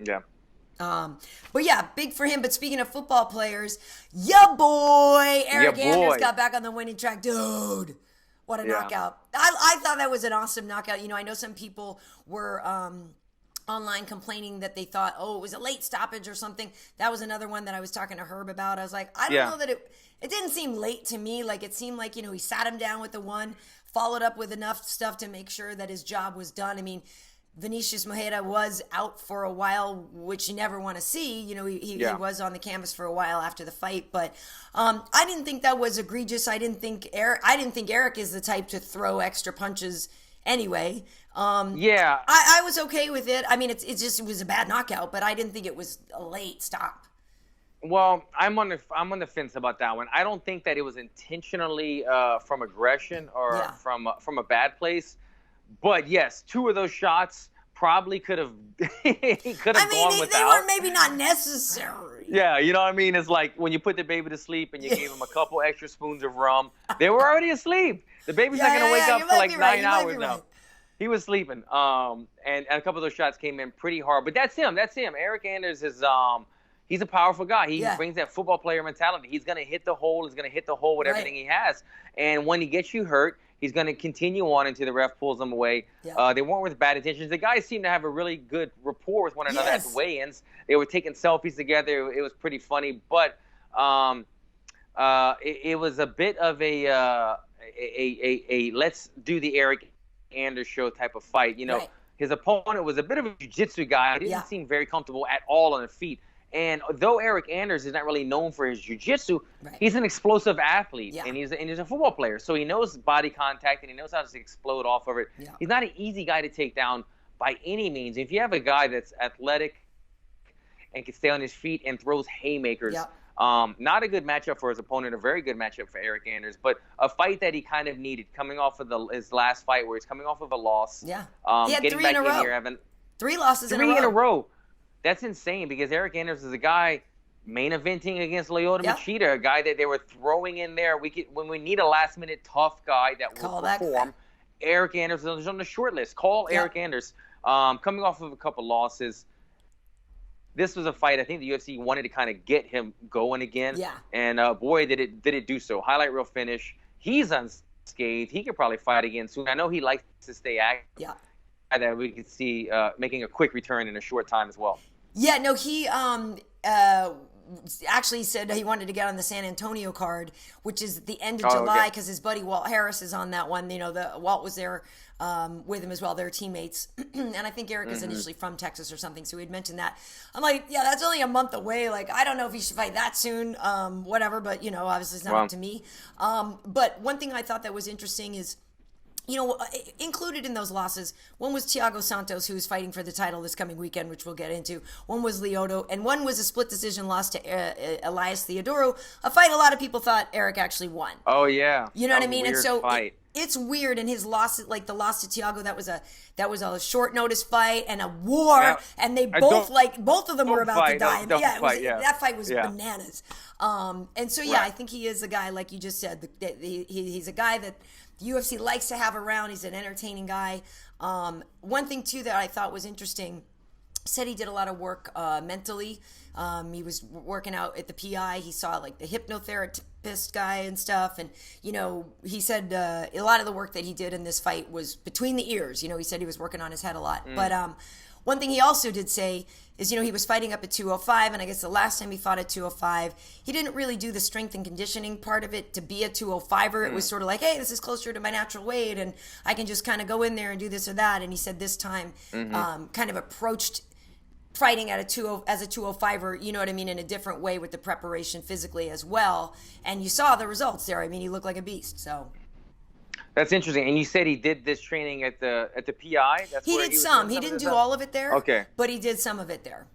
But yeah, big for him. But speaking of football players, ya boy Eryk Anders got back on the winning track, dude. What a knockout! I thought that was an awesome knockout. I know some people were online complaining that they thought, it was a late stoppage or something. That was another one that I was talking to Herb about. I was like, I don't know that it didn't seem late to me. Like, it seemed like, he sat him down with the one, followed up with enough stuff to make sure that his job was done. I mean, Vinicius Mojeda was out for a while, which you never want to see. He was on the canvas for a while after the fight, but I didn't think that was egregious. I didn't think Eryk is the type to throw extra punches anyway. I was okay with it. I mean, it was a bad knockout, but I didn't think it was a late stop. Well, I'm on the fence about that one. I don't think that it was intentionally from aggression or from a bad place. But yes, 2 of those shots probably could have gone without. They were maybe not necessary. Yeah, you know what I mean? It's like when you put the baby to sleep and you gave him a couple extra spoons of rum. They were already asleep. The baby's not going to wake up for like 9 hours now. He was sleeping. And a couple of those shots came in pretty hard. But that's him. Eryk Anders is he's a powerful guy. He brings that football player mentality. He's going to hit the hole. He's going to hit the hole with everything he has. And when he gets you hurt, he's going to continue on until the ref pulls him away. They weren't with bad intentions. The guys seemed to have a really good rapport with one another at the weigh-ins. They were taking selfies together. It was pretty funny. But it was a bit of a let's do the Eryk Anders show type of fight. His opponent was a bit of a jiu-jitsu guy. He didn't seem very comfortable at all on the feet. And though Eryk Anders is not really known for his jiu-jitsu, he's an explosive athlete, and he's a football player. So he knows body contact, and he knows how to explode off of it. He's not an easy guy to take down by any means. If you have a guy that's athletic and can stay on his feet and throws haymakers, not a good matchup for his opponent, a very good matchup for Eryk Anders, but a fight that he kind of needed, coming off of his last fight where he's coming off of a loss. He had getting 3 back in a row. Here, 3 losses in a row. 3 in a row. That's insane because Eryk Anders is a guy main eventing against Lyoto Machida, a guy that they were throwing in there. When we need a last-minute tough guy that will perform, Eryk Anders is on the short list. Call Eryk Anders. Coming off of a couple losses, this was a fight I think the UFC wanted to kind of get him going again. And boy, did it do so. Highlight reel finish. He's unscathed. He could probably fight again soon. I know he likes to stay active. That we could see making a quick return in a short time as well. Yeah, no, he actually said he wanted to get on the San Antonio card, which is the end of July, because his buddy Walt Harris is on that one. Walt was there with him as well. They're teammates. And I think Eryk is initially from Texas or something, so he had mentioned that. I'm like, that's only a month away. Like, I don't know if he should fight that soon, whatever, but, obviously it's not up to me. But one thing I thought that was interesting is, included in those losses, one was Thiago Santos, who's fighting for the title this coming weekend, which we'll get into. One was Lyoto, and one was a split decision loss to Elias Theodorou, a fight a lot of people thought Eryk actually won. Oh, yeah. You know what I mean? And so it's weird, and his loss, like the loss to Thiago, that was a short notice fight and a war, and they both of them were about to die. That fight was bananas. And so I think he is a guy, like you just said, he's a guy that the UFC likes to have around. He's an entertaining guy. One thing, too, that I thought was interesting, said he did a lot of work mentally. He was working out at the PI. He saw, like, the hypnotherapist guy and stuff. And, he said a lot of the work that he did in this fight was between the ears. He said he was working on his head a lot. But one thing he also did say is, he was fighting up at 205, and I guess the last time he fought at 205, he didn't really do the strength and conditioning part of it to be a 205er. It was sort of like, hey, this is closer to my natural weight, and I can just kind of go in there and do this or that. And he said this time kind of approached fighting at as a 205er, you know what I mean, in a different way with the preparation physically as well. And you saw the results there. I mean, he looked like a beast, so... That's interesting. And you said he did this training at the PI? He did some. He didn't do all of it there. Okay. But he did some of it there.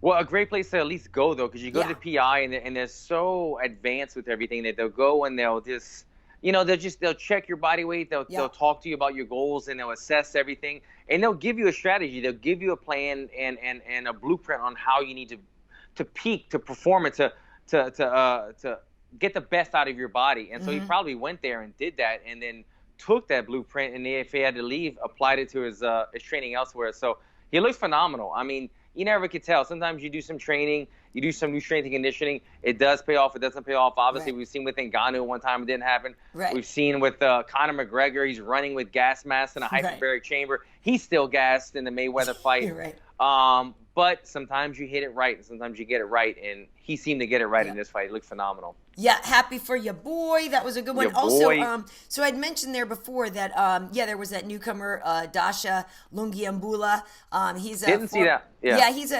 Well, a great place to at least go, though, because you go to the PI and they're so advanced with everything that they'll go and they'll just, they'll check your body weight. They'll talk to you about your goals and they'll assess everything. And they'll give you a strategy. They'll give you a plan and a blueprint on how you need to peak, to perform, and to get the best out of your body. And so he probably went there and did that and then took that blueprint and if he had to leave, applied it to his training elsewhere. So he looks phenomenal. I mean, you never could tell. Sometimes you do some training, you do some new strength and conditioning. It does pay off. It doesn't pay off. Obviously, we've seen with Ngannou one time it didn't happen. Right. We've seen with Conor McGregor, he's running with gas masks in a hyperbaric chamber. He's still gassed in the Mayweather fight. You're right. But sometimes you hit it right and sometimes you get it right. And he seemed to get it right in this fight. He looked phenomenal. Yeah, happy for your boy. That was a good one. Also, so I'd mentioned there before that, there was that newcomer, Dalcha Lungiambula. He's Didn't see that. Yeah, he's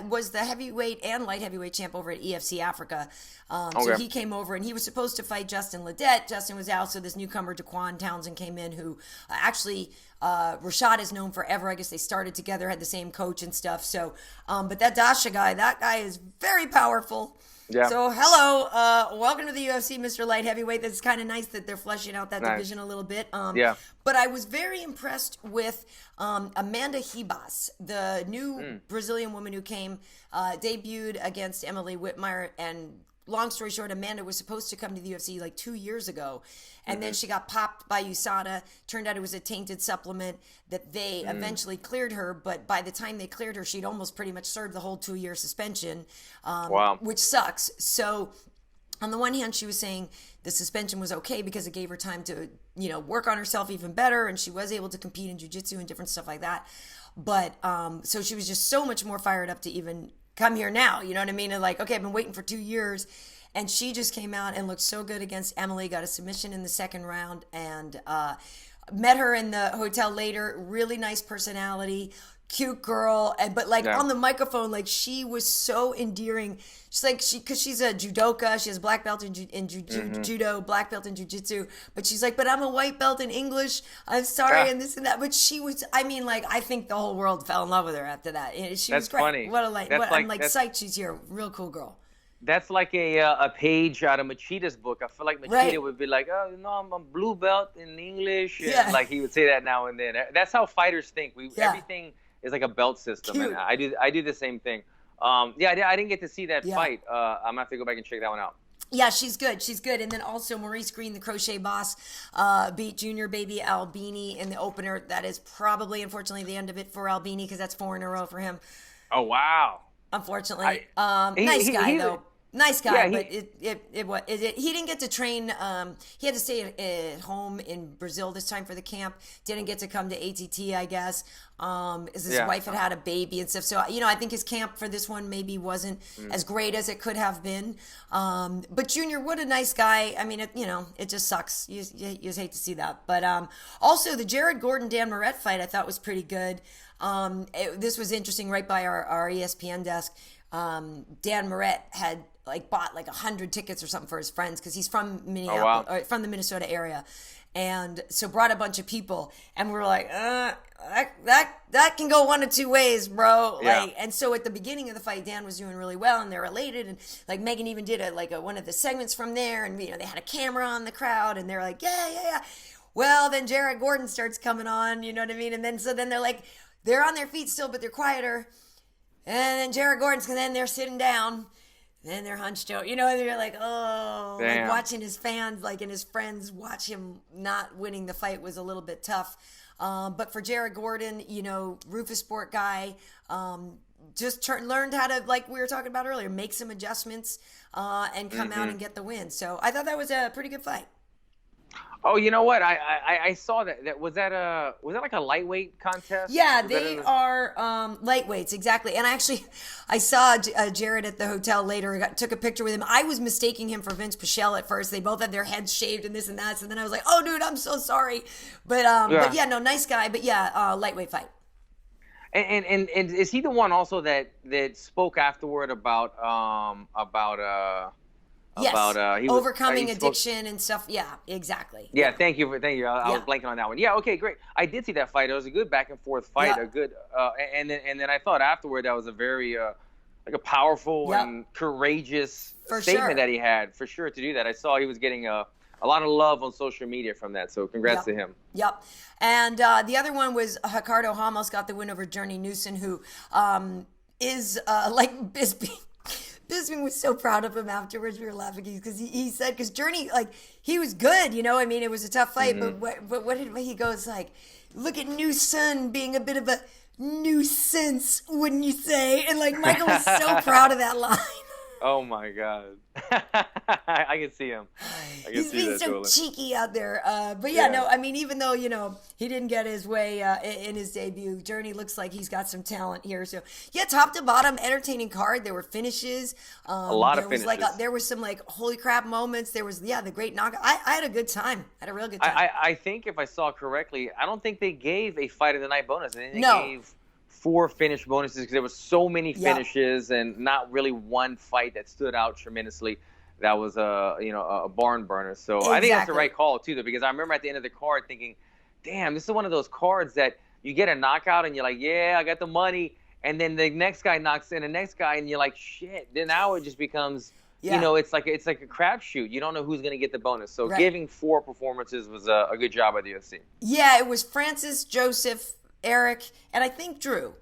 was the heavyweight and light heavyweight champ over at EFC Africa. So he came over and he was supposed to fight Justin Ledet. Justin was out, so this newcomer, Daquan Townsend, came in, who actually Rashad is known forever. I guess they started together, had the same coach and stuff. So, but that Dalcha guy, that guy is very powerful. Yeah. So, hello. Welcome to the UFC, Mr. Light Heavyweight. That's kind of nice that they're fleshing out that division a little bit. But I was very impressed with Amanda Ribas, the new Brazilian woman who came, debuted against Emily Whitmire. And long story short, Amanda was supposed to come to the UFC like 2 years ago. And then she got popped by USADA. Turned out it was a tainted supplement that they eventually cleared her. But by the time they cleared her, she'd almost pretty much served the whole 2-year suspension, which sucks. So on the one hand, she was saying the suspension was okay because it gave her time to, work on herself even better. And she was able to compete in jiu-jitsu and different stuff like that. But so she was just so much more fired up to even come here now. You know what I mean? And like, okay, I've been waiting for 2 years. And she just came out and looked so good against Emily, got a submission in the second round, and met her in the hotel later. Really nice personality, cute girl, but on the microphone, like she was so endearing. She's like, because she's a judoka, she has black belt in judo, black belt in jiu-jitsu, but she's like, but I'm a white belt in English. I'm sorry, and this and that. But she was, I think the whole world fell in love with her after that. She was great. Funny. What a light! I'm psyched she's here. Real cool girl. That's like a page out of Machida's book. I feel like Machida would be like, oh, I'm a blue belt in English. And like he would say that now and then. That's how fighters think. Everything is like a belt system. Cute. And I do the same thing. I didn't get to see that fight. I'm going to have to go back and check that one out. Yeah, she's good. And then also Maurice Green, the crochet boss, beat Junior Baby Albini in the opener. That is probably, unfortunately, the end of it for Albini because that's 4 in a row for him. Oh, wow. Unfortunately. Nice guy, though. Nice guy, but he didn't get to train. He had to stay at home in Brazil this time for the camp. Didn't get to come to ATT, I guess. His wife had a baby and stuff. So, I think his camp for this one maybe wasn't as great as it could have been. But Junior, what a nice guy. I mean, it just sucks. You just hate to see that. But also the Jared Gordon-Dan Moret fight I thought was pretty good. This was interesting right by our ESPN desk. Dan Moret had bought 100 tickets or something for his friends because he's from Minneapolis, or from the Minnesota area, and so brought a bunch of people, and we were like, that can go one of two ways, bro. And so at the beginning of the fight, Dan was doing really well, and they're elated, and Megan even did one of the segments from there, and they had a camera on the crowd, and they're like, yeah. Well, then Jared Gordon starts coming on, you know what I mean, and then they're like, they're on their feet still, but they're quieter. And then Jared Gordon's, and then they're sitting down, and they're hunched out, and they're like, oh, watching his fans, and his friends watch him not winning the fight was a little bit tough. But for Jared Gordon, Rufus Sport guy, just learned how to, like we were talking about earlier, make some adjustments and come out and get the win. So I thought that was a pretty good fight. Oh, you know what? I saw that. Was that like a lightweight contest? Yeah, they are lightweights, exactly. And I saw Jared at the hotel later. Took a picture with him. I was mistaking him for Vinc Pichel at first. They both had their heads shaved and this and that. And then I was like, oh, dude, I'm so sorry. But nice guy. But lightweight fight. And is he the one also that spoke afterward about Yes, overcoming addiction and stuff. Yeah, exactly. Yeah, thank you. I was blanking on that one. Yeah, okay, great. I did see that fight. It was a good back and forth fight. A good, and then I thought afterward that was a very a powerful and courageous statement that he had, for sure, to do that. I saw he was getting a lot of love on social media from that, so congrats to him. Yep. And the other one was Ricardo Ramos got the win over Journey Newson, who is like Bisping. Bisping was so proud of him afterwards. We were laughing because he said, because Journey, like, he was good, you know? I mean, it was a tough fight, but what did he goes like, look at Newson being a bit of a nuisance, wouldn't you say? And, like, Michael was so proud of that line. Oh, my God. I can see him. He's being so cheeky out there. But no, I mean, even though, you know, he didn't get his way in his debut, Journey looks like he's got some talent here. So, yeah, top to bottom, entertaining card. There were finishes. A lot of finishes. There was some, like, holy crap moments. There was, the great knockout. I had a good time. I had a real good time. I think, if I saw correctly, I don't think they gave a fight of the night bonus. I think they gave 4 finish bonuses because there were so many finishes and not really one fight that stood out tremendously. That was a barn burner. So I think that's the right call too, though, because I remember at the end of the card thinking, damn, this is one of those cards that you get a knockout and you're like, yeah, I got the money, and then the next guy knocks in the next guy and you're like, shit. Then now it just becomes you know, it's like a crapshoot. You don't know who's going to get the bonus. So giving 4 performances was a good job by the UFC. Yeah, it was Francis, Joseph, Eryk, and I think Drew.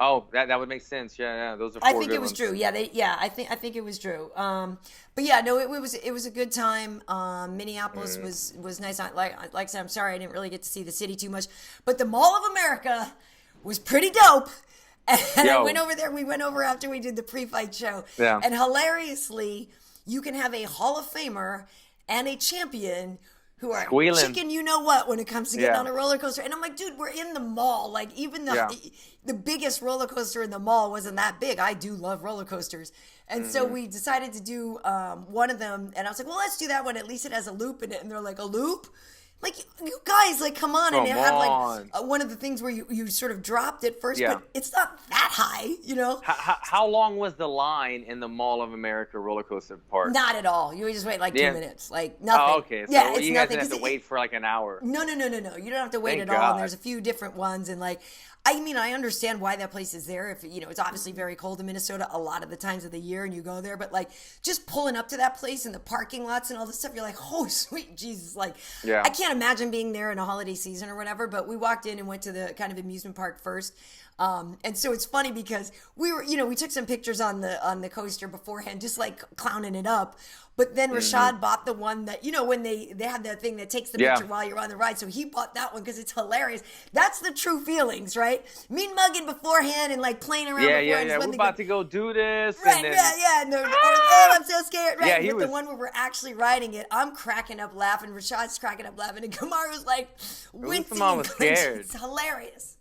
Oh, that would make sense. Yeah, those are 4 I think good it was ones. Drew. I think it was Drew. But yeah, no, it was a good time. Minneapolis was nice. Like I said, I'm sorry I didn't really get to see the city too much, but the Mall of America was pretty dope. And I went over there. We went over after we did the pre-fight show. Yeah. And hilariously, you can have a Hall of Famer and a champion who are chicken, you know what, when it comes to getting on a roller coaster. And I'm like, dude, we're in the mall. Like, even the biggest roller coaster in the mall wasn't that big. I do love roller coasters. And so we decided to do one of them. And I was like, well, let's do that one. At least it has a loop in it. And they're like, a loop? Like, you guys, like, come on. And they have, like, one of the things where you sort of dropped it first, but it's not that high, you know? How long was the line in the Mall of America roller coaster park? Not at all. You just wait, like, 2 minutes. Like, nothing. Oh, okay. So you guys didn't have to wait for, like, an hour. No. You don't have to wait at all. And there's a few different ones. And, like, I mean, I understand why that place is there. If, you know, it's obviously very cold in Minnesota a lot of the times of the year and you go there. But, like, just pulling up to that place and the parking lots and all this stuff, you're like, oh, sweet Jesus. Like, I can't imagine being there in a holiday season or whatever. But we walked in and went to the kind of amusement park first. And so it's funny because we were, you know, we took some pictures on the coaster beforehand, just like clowning it up. But then Rashad bought the one that, you know, when they have that thing that takes the picture while you're on the ride. So he bought that one because it's hilarious. That's the true feelings, right? Mean mugging beforehand and like playing around beforehand. Yeah. We're about to go do this. Right, and then... oh, I'm so scared. Right, but the one where we're actually riding it, I'm cracking up laughing. Rashad's cracking up laughing. And Kamar was like wincing and was scared. It's hilarious.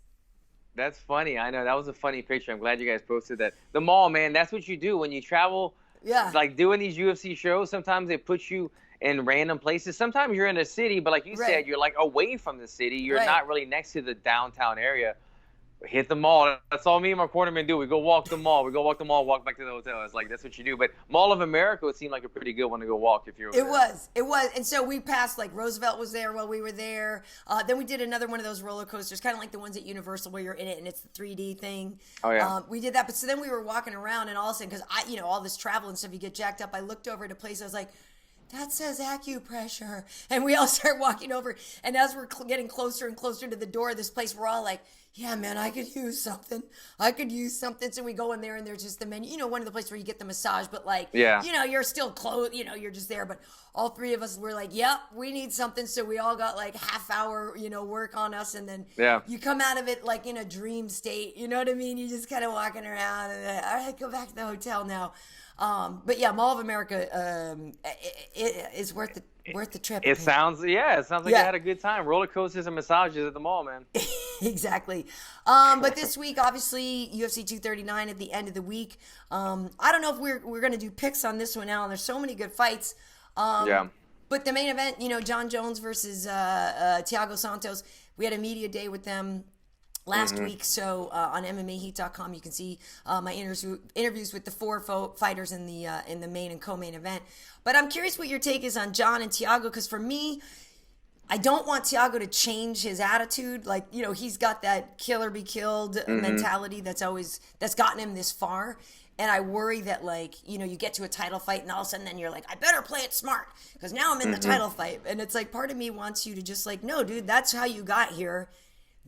That's funny. I know. That was a funny picture. I'm glad you guys posted that. The mall, man, that's what you do when you travel. Yeah. Like doing these UFC shows, sometimes they put you in random places. Sometimes you're in a city, but like you said, you're like away from the city. You're not really next to the downtown area. Hit the mall. That's all me and my cornerman do. We go walk the mall. Walk back to the hotel. It's like, that's what you do. But Mall of America would seem like a pretty good one to go walk if you're over there. It was. And so we passed, like, Roosevelt was there while we were there. Then we did another one of those roller coasters, kind of like the ones at Universal where you're in it and it's the 3D thing. Oh, yeah. We did that. But so then we were walking around and all of a sudden, because I, you know, all this travel and stuff, you get jacked up. I looked over at a place. I was like, that says acupressure. And we all start walking over. And as we're getting closer and closer to the door of this place, we're all like, yeah, man, I could use something. So we go in there and there's just the menu, you know, one of the places where you get the massage, but like, you know, you're still clothed, you know, you're just there. But all 3 of us were like, yep, we need something. So we all got like half hour, you know, work on us. And then you come out of it like in a dream state. You know what I mean? You just kind of walking around and all right, go back to the hotel now. But yeah, Mall of America it is worth the trip. It sounds like you had a good time. Roller coasters and massages at the mall, man. Exactly. But this week, obviously, UFC 239 at the end of the week. I don't know if we're going to do picks on this one now. There's so many good fights. But the main event, you know, John Jones versus Thiago Santos. We had a media day with them last week, so on MMAHeat.com you can see my interviews with the 4 fighters in the main and co-main event. But I'm curious what your take is on John and Thiago, because for me, I don't want Thiago to change his attitude. Like, you know, he's got that kill or be killed mentality that's gotten him this far. And I worry that, like, you know, you get to a title fight and all of a sudden then you're like, I better play it smart because now I'm in the title fight. And it's like, part of me wants you to just like, no, dude, that's how you got here.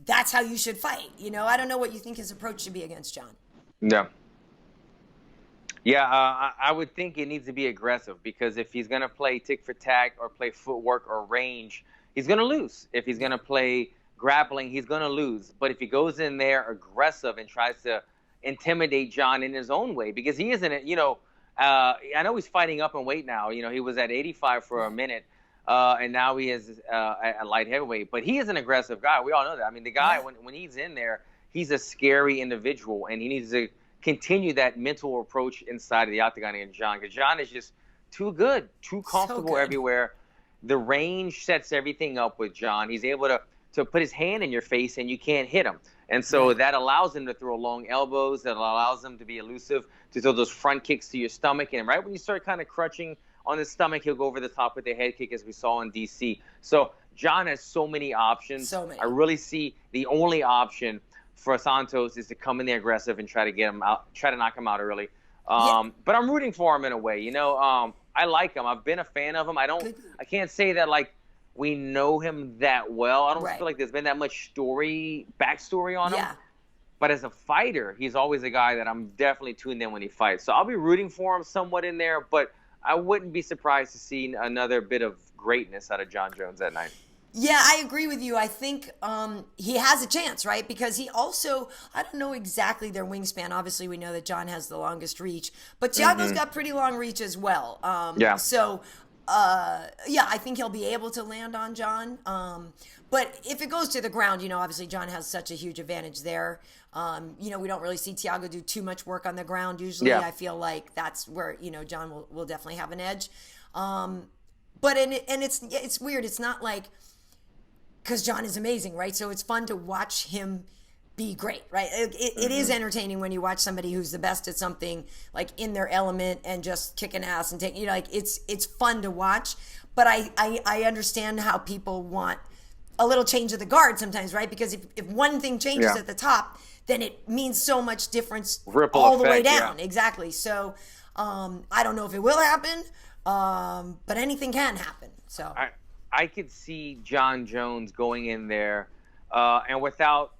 That's how you should fight. You know, I don't know what you think his approach should be against John. Yeah. Yeah, I would think it needs to be aggressive because if he's going to play tick for tack or play footwork or range, he's going to lose. If he's going to play grappling, he's going to lose. But if he goes in there aggressive and tries to intimidate John in his own way, because he isn't, you know, I know he's fighting up in weight now. You know, he was at 85 for a minute, and now he is at light heavyweight. But he is an aggressive guy. We all know that. I mean, the guy, when he's in there, he's a scary individual, and he needs to continue that mental approach inside of the octagon against John, because John is just too good, too comfortable everywhere. The range sets everything up with John. He's able to put his hand in your face and you can't hit him. And so that allows him to throw long elbows. That allows him to be elusive, to throw those front kicks to your stomach. And right when you start kind of crunching on his stomach, he'll go over the top with the head kick, as we saw in D.C. So John has so many options. So many. I really see the only option for Santos is to come in there aggressive and try to get him out, try to knock him out early. But I'm rooting for him in a way. You know, I like him. I've been a fan of him. I can't say that like we know him that well. I don't feel like there's been that much backstory on him. But as a fighter, he's always a guy that I'm definitely tuned in when he fights. So I'll be rooting for him somewhat in there, but I wouldn't be surprised to see another bit of greatness out of John Jones that night. Yeah, I agree with you. I think he has a chance, right? Because he also, I don't know exactly their wingspan. Obviously, we know that John has the longest reach, but Thiago's got pretty long reach as well. So, I think he'll be able to land on John. But if it goes to the ground, you know, obviously John has such a huge advantage there. You know, we don't really see Thiago do too much work on the ground usually. I feel like that's where, you know, John will definitely have an edge. But it's weird. It's not like, because John is amazing, right? So it's fun to watch him be great, right? It is entertaining when you watch somebody who's the best at something, like in their element and just kicking ass and taking, you know, like it's fun to watch. But I understand how people want a little change of the guard sometimes, right? Because if one thing changes at the top, then it means so much difference all the way down. Exactly. So I don't know if it will happen, but anything can happen. So I could see John Jones going in there, and without,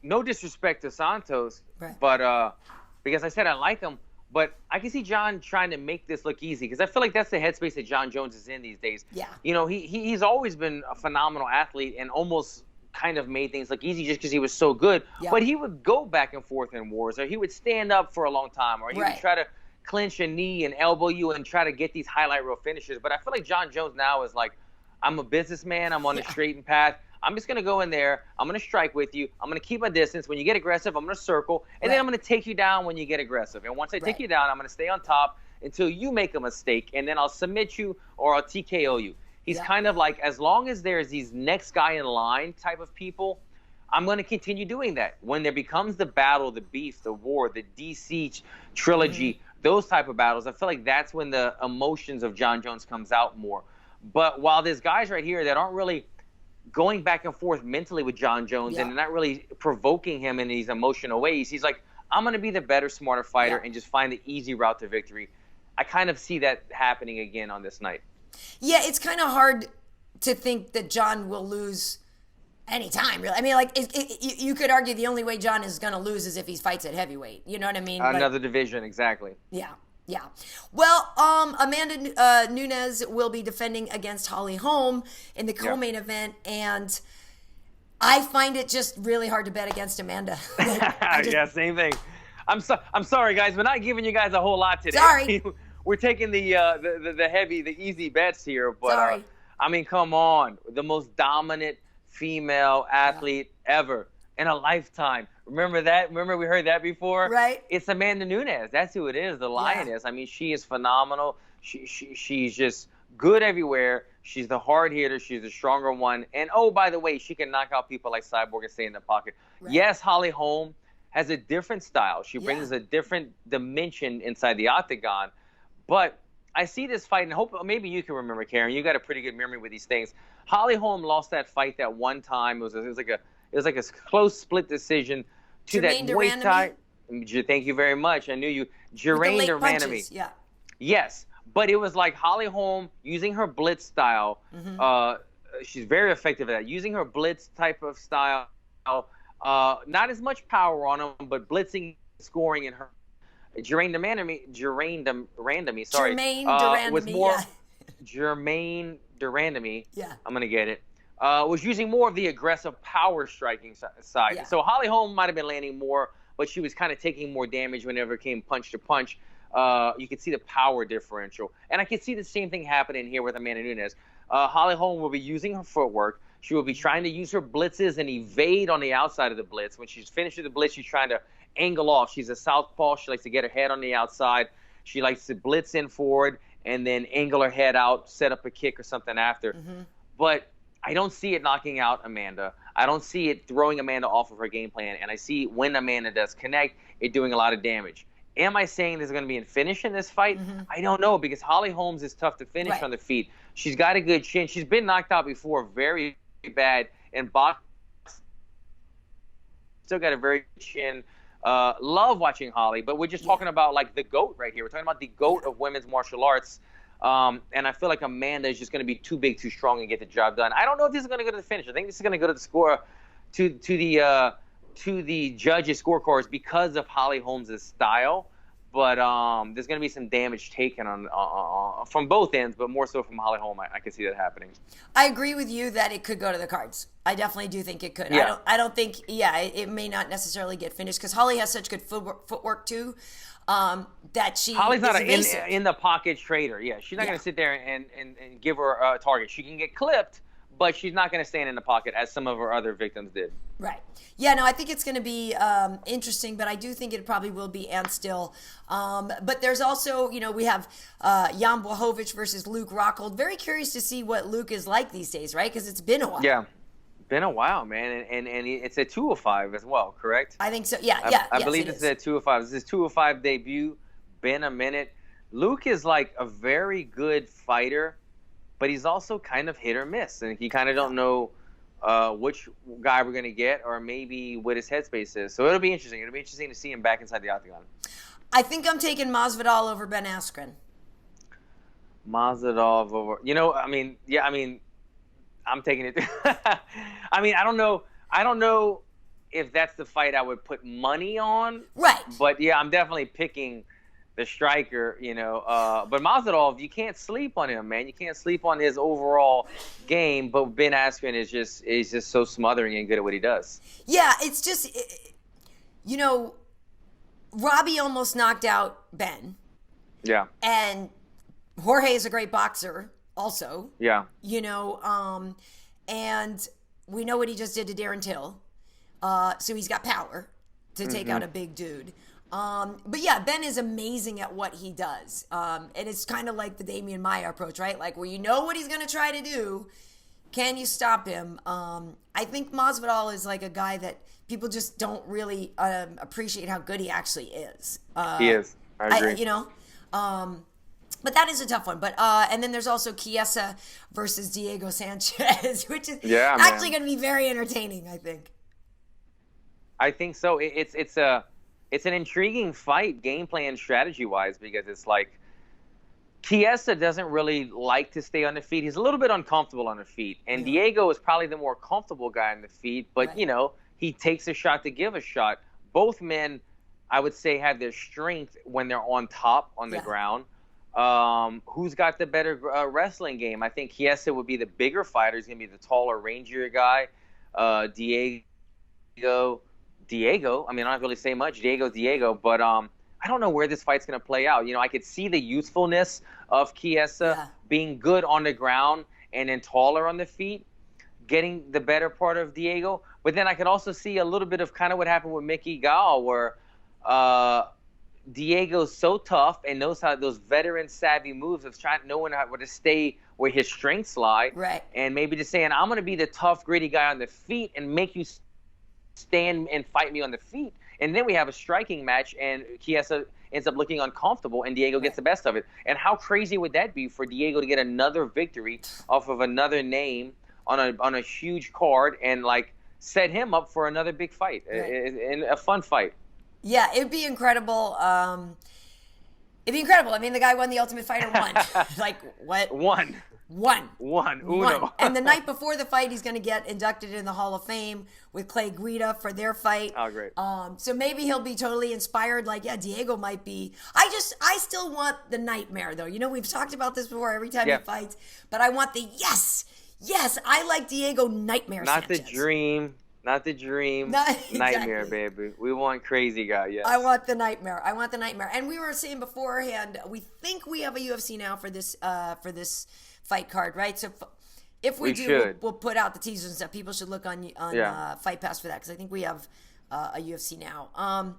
no disrespect to Santos, but because I said I like him, but I can see John trying to make this look easy, because I feel like that's the headspace that John Jones is in these days. Yeah. You know, he's always been a phenomenal athlete and almost kind of made things look easy just because he was so good. Yeah. But he would go back and forth in wars, or he would stand up for a long time, or he would try to clinch a knee and elbow you and try to get these highlight reel finishes. But I feel like John Jones now is like, I'm a businessman. I'm on the straight and path. I'm just going to go in there. I'm going to strike with you. I'm going to keep my distance. When you get aggressive, I'm going to circle. And then I'm going to take you down when you get aggressive. And once I take you down, I'm going to stay on top until you make a mistake. And then I'll submit you or I'll TKO you. He's kind of like, as long as there's these next guy in line type of people, I'm going to continue doing that. When there becomes the battle, the beef, the war, the DC trilogy, those type of battles, I feel like that's when the emotions of John Jones comes out more. But while there's guys right here that aren't really going back and forth mentally with John Jones and not really provoking him in these emotional ways, he's like, I'm going to be the better, smarter fighter and just find the easy route to victory. I kind of see that happening again on this night. Yeah, it's kind of hard to think that John will lose any time, really. I mean, like, you could argue the only way John is going to lose is if he fights at heavyweight. You know what I mean? Another division, exactly. Yeah. Yeah. Well, Amanda Nunes will be defending against Holm in the co-main event, and I find it just really hard to bet against Amanda. Yeah, same thing. I'm sorry, guys. We're not giving you guys a whole lot today. Sorry. We're taking the heavy, the easy bets here, but I mean, come on, the most dominant female athlete ever in a lifetime. Remember that? Remember we heard that before? Right. It's Amanda Nunes. That's who it is, the Lioness. I mean, she is phenomenal. She's just good everywhere. She's the hard hitter. She's the stronger one. And, oh, by the way, she can knock out people like Cyborg and stay in the pocket. Right. Yes, Holm has a different style. She brings a different dimension inside the octagon. But I see this fight, and hope maybe you can remember, Karyn. You got a pretty good memory with these things. Holly Holm lost that fight that one time. It was like a close split decision to Jermaine that Muay Thai. Thank you very much. I knew you. Jermaine Durandamy. Yeah. Yes, but it was like Holly Holm using her blitz style. She's very effective at that. Using her blitz type of style. Not as much power on him, but blitzing, scoring in her. Jermaine Durandamy, sorry. Jermaine Durandamy, was more Jermaine Durandamy. Yeah. I'm going to get it. Was using more of the aggressive power striking side. Yeah. So Holly Holm might have been landing more, but she was kind of taking more damage whenever it came punch to punch. You could see the power differential. And I could see the same thing happening here with Amanda Nunes. Holly Holm will be using her footwork. She will be trying to use her blitzes and evade on the outside of the blitz. When she's finished with the blitz, she's trying to angle off. She's a southpaw. She likes to get her head on the outside. She likes to blitz in forward and then angle her head out, set up a kick or something after. But I don't see it knocking out Amanda. I don't see it throwing Amanda off of her game plan. And I see when Amanda does connect, it doing a lot of damage. Am I saying there's going to be a finish in this fight? I don't know, because Holly Holmes is tough to finish on the feet. She's got a good chin. She's been knocked out before, very bad, and box. Still got a very good chin. Love watching Holly, but we're just talking about like the GOAT right here. We're talking about the GOAT of women's martial arts. And I feel like Amanda is just going to be too big, too strong, and get the job done. I don't know if this is going to go to the finish. I think this is going to go to the score, to the judges' scorecards because of Holly Holmes' style. But there's going to be some damage taken on from both ends, but more so from Holly Holm. I can see that happening. I agree with you that it could go to the cards. I definitely do think it could. Yeah. I don't think, it may not necessarily get finished because Holly has such good footwork too, that she Holly's not an evasive. in the pocket trader. Yeah, she's not going to sit there and give her a target. She can get clipped, but she's not going to stand in the pocket as some of her other victims did. Right. Yeah, no, I think it's going to be interesting, but I do think it probably will be and still. But there's also, we have Jan Blachowicz versus Luke Rockhold. Very curious to see what Luke is like these days, right? Because it's been a while. Yeah, been a while, man. And it's a 205 as well, correct? I think so. Yeah, I believe this is a 205. This is his 205 debut. Been a minute. Luke is like a very good fighter, but he's also kind of hit or miss. And you kind of don't know which guy we're going to get or maybe what his headspace is. So it'll be interesting. It'll be interesting to see him back inside the octagon. I think I'm taking Masvidal over Ben Askren. Masvidal over... I'm taking it. I don't know if that's the fight I would put money on. Right. But, yeah, I'm definitely picking the striker, But Masvidal, you can't sleep on him, man. You can't sleep on his overall game. But Ben Askren is just so smothering and good at what he does. Yeah, it's just, Robbie almost knocked out Ben. Yeah. And Jorge is a great boxer also. Yeah. And we know what he just did to Darren Till. So he's got power to take out a big dude. But yeah, Ben is amazing at what he does. And it's kind of like the Damian Maia approach, right? Like, well, you know what he's going to try to do. Can you stop him? I think Masvidal is like a guy that people just don't really appreciate how good he actually is. He is. I agree. But that is a tough one. But and then there's also Chiesa versus Diego Sanchez, which is actually going to be very entertaining, I think. I think so. It's an intriguing fight, game plan, strategy wise, because it's like Chiesa doesn't really like to stay on the feet. He's a little bit uncomfortable on the feet, and Diego is probably the more comfortable guy on the feet. But he takes a shot to give a shot. Both men, I would say, have their strength when they're on top on the ground. Who's got the better wrestling game? I think Chiesa would be the bigger fighter. He's going to be the taller, rangier guy. Diego. I mean, I don't really say much. Diego. But I don't know where this fight's going to play out. I could see the youthfulness of Chiesa being good on the ground and then taller on the feet, getting the better part of Diego. But then I could also see a little bit of kind of what happened with Mickey Gall, where Diego's so tough and knows how those veteran savvy moves of knowing how to stay where his strengths lie. Right. And maybe just saying, I'm going to be the tough, gritty guy on the feet and make you stand and fight me on the feet. And then we have a striking match, and Chiesa ends up looking uncomfortable, and Diego gets the best of it. And how crazy would that be for Diego to get another victory off of another name on a huge card, and like set him up for another big fight, and a fun fight? Yeah, it'd be incredible. It'd be incredible. I mean, the guy won the Ultimate Fighter won. Like, what? One. Uno. And the night before the fight, he's going to get inducted in the Hall of Fame with Clay Guida for their fight. Oh, great. So maybe he'll be totally inspired. Like, yeah, Diego might be. I still want the nightmare, though. You know, we've talked about this before every time he fights. But I want the yes, I like Diego Nightmare Sanchez. Not the dream. Nightmare, baby. We want crazy guy, yes. I want the nightmare. And we were saying beforehand, we think we have a UFC now for this fight card, right? So if we do, we'll put out the teasers and stuff. People should look on Fight Pass for that, because I think we have a UFC now.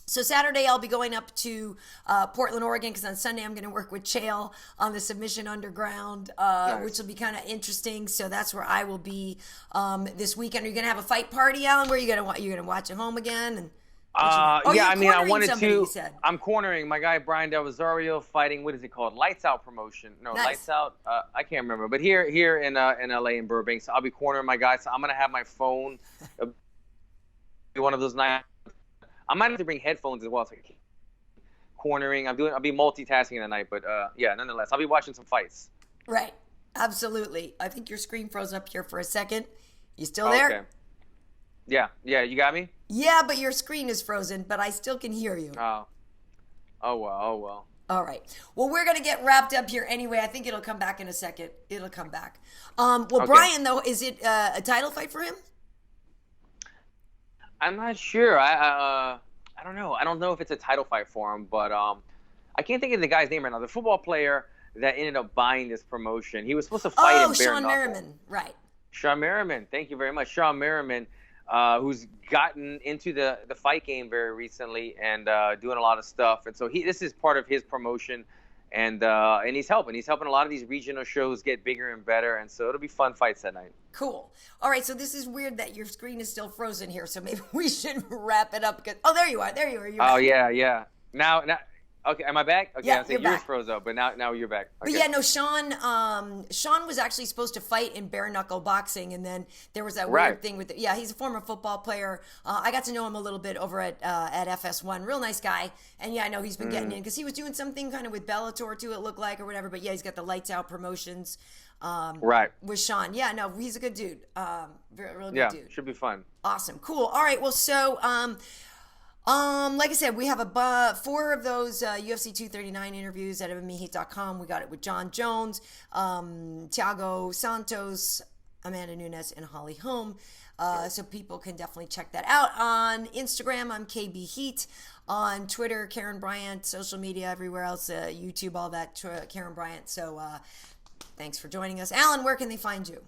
So Saturday I'll be going up to Portland, Oregon, because on Sunday I'm going to work with Pichel on the Submission Underground, which will be kind of interesting. So that's where I will be this weekend. Are you going to have a fight party, Alan? Where are you going to watch at home again? And I wanted to. I'm cornering my guy Brian Del Rosario fighting. What is it called? Lights Out promotion. No, nice. Lights Out. I can't remember. But here in LA in Burbank, so I'll be cornering my guy. So I'm gonna have my phone. Be one of those nights. I might have to bring headphones as well. So cornering. I'll be multitasking tonight. But nonetheless, I'll be watching some fights. Right. Absolutely. I think your screen froze up here for a second. You still there? Okay. Yeah, you got me? Yeah, but your screen is frozen, but I still can hear you. Oh well. All right. Well, we're going to get wrapped up here anyway. I think it'll come back in a second. It'll come back. Okay. Brian, though, is it a title fight for him? I'm not sure. I don't know. I don't know if it's a title fight for him, but I can't think of the guy's name right now. The football player that ended up buying this promotion. He was supposed to fight in bare Sean knuckle. Merriman. Right. Sean Merriman. Thank you very much. Sean Merriman. Who's gotten into the fight game very recently and doing a lot of stuff. And so this is part of his promotion, and he's helping. He's helping a lot of these regional shows get bigger and better, and so it'll be fun fights that night. Cool. All right, so this is weird that your screen is still frozen here, so maybe we should wrap it up. There you are. You're back. Yeah. Now, okay, am I back? Okay, yeah, yours back. Froze up, but now you're back. Okay. But yeah, no, Sean was actually supposed to fight in bare knuckle boxing, and then there was that weird thing with he's a former football player. I got to know him a little bit over at FS1. Real nice guy, and I know he's been getting in because he was doing something kind of with Bellator too, it looked like, or whatever. But he's got the Lights Out promotions. With Sean. Yeah, no, he's a good dude. Real good dude. Yeah, should be fun. Awesome, cool. All right, well, so like I said, we have 4 of those UFC 239 interviews at MMAHeat.com. We got it with John Jones, Thiago Santos, Amanda Nunes, and Holly Holm. So people can definitely check that out. On Instagram, I'm KB Heat. On Twitter, Karyn Bryant. Social media, everywhere else, YouTube, all that, Karyn Bryant. So thanks for joining us. Alan, where can they find you?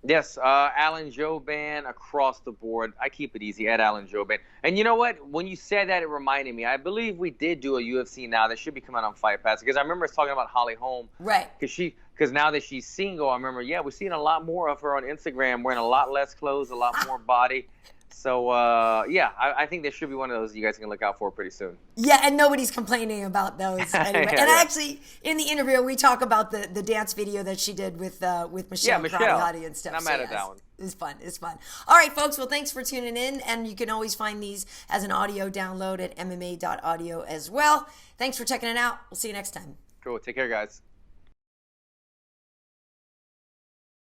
Yes, Alan Joban across the board. I keep it easy at Alan Joban. And you know what? When you said that, it reminded me. I believe we did do a UFC now that should be coming on Fight Pass, because I remember us talking about Holly Holm. Right. Because now that she's single, I remember, we're seeing a lot more of her on Instagram, wearing a lot less clothes, a lot more body. So, I think there should be one of those you guys can look out for pretty soon. Yeah, and nobody's complaining about those anyway. Actually, in the interview, we talk about the dance video that she did with Michelle Crowley and stuff. I'm mad at that one. It's fun. All right, folks. Well, thanks for tuning in, and you can always find these as an audio download at MMA.audio as well. Thanks for checking it out. We'll see you next time. Cool. Take care, guys.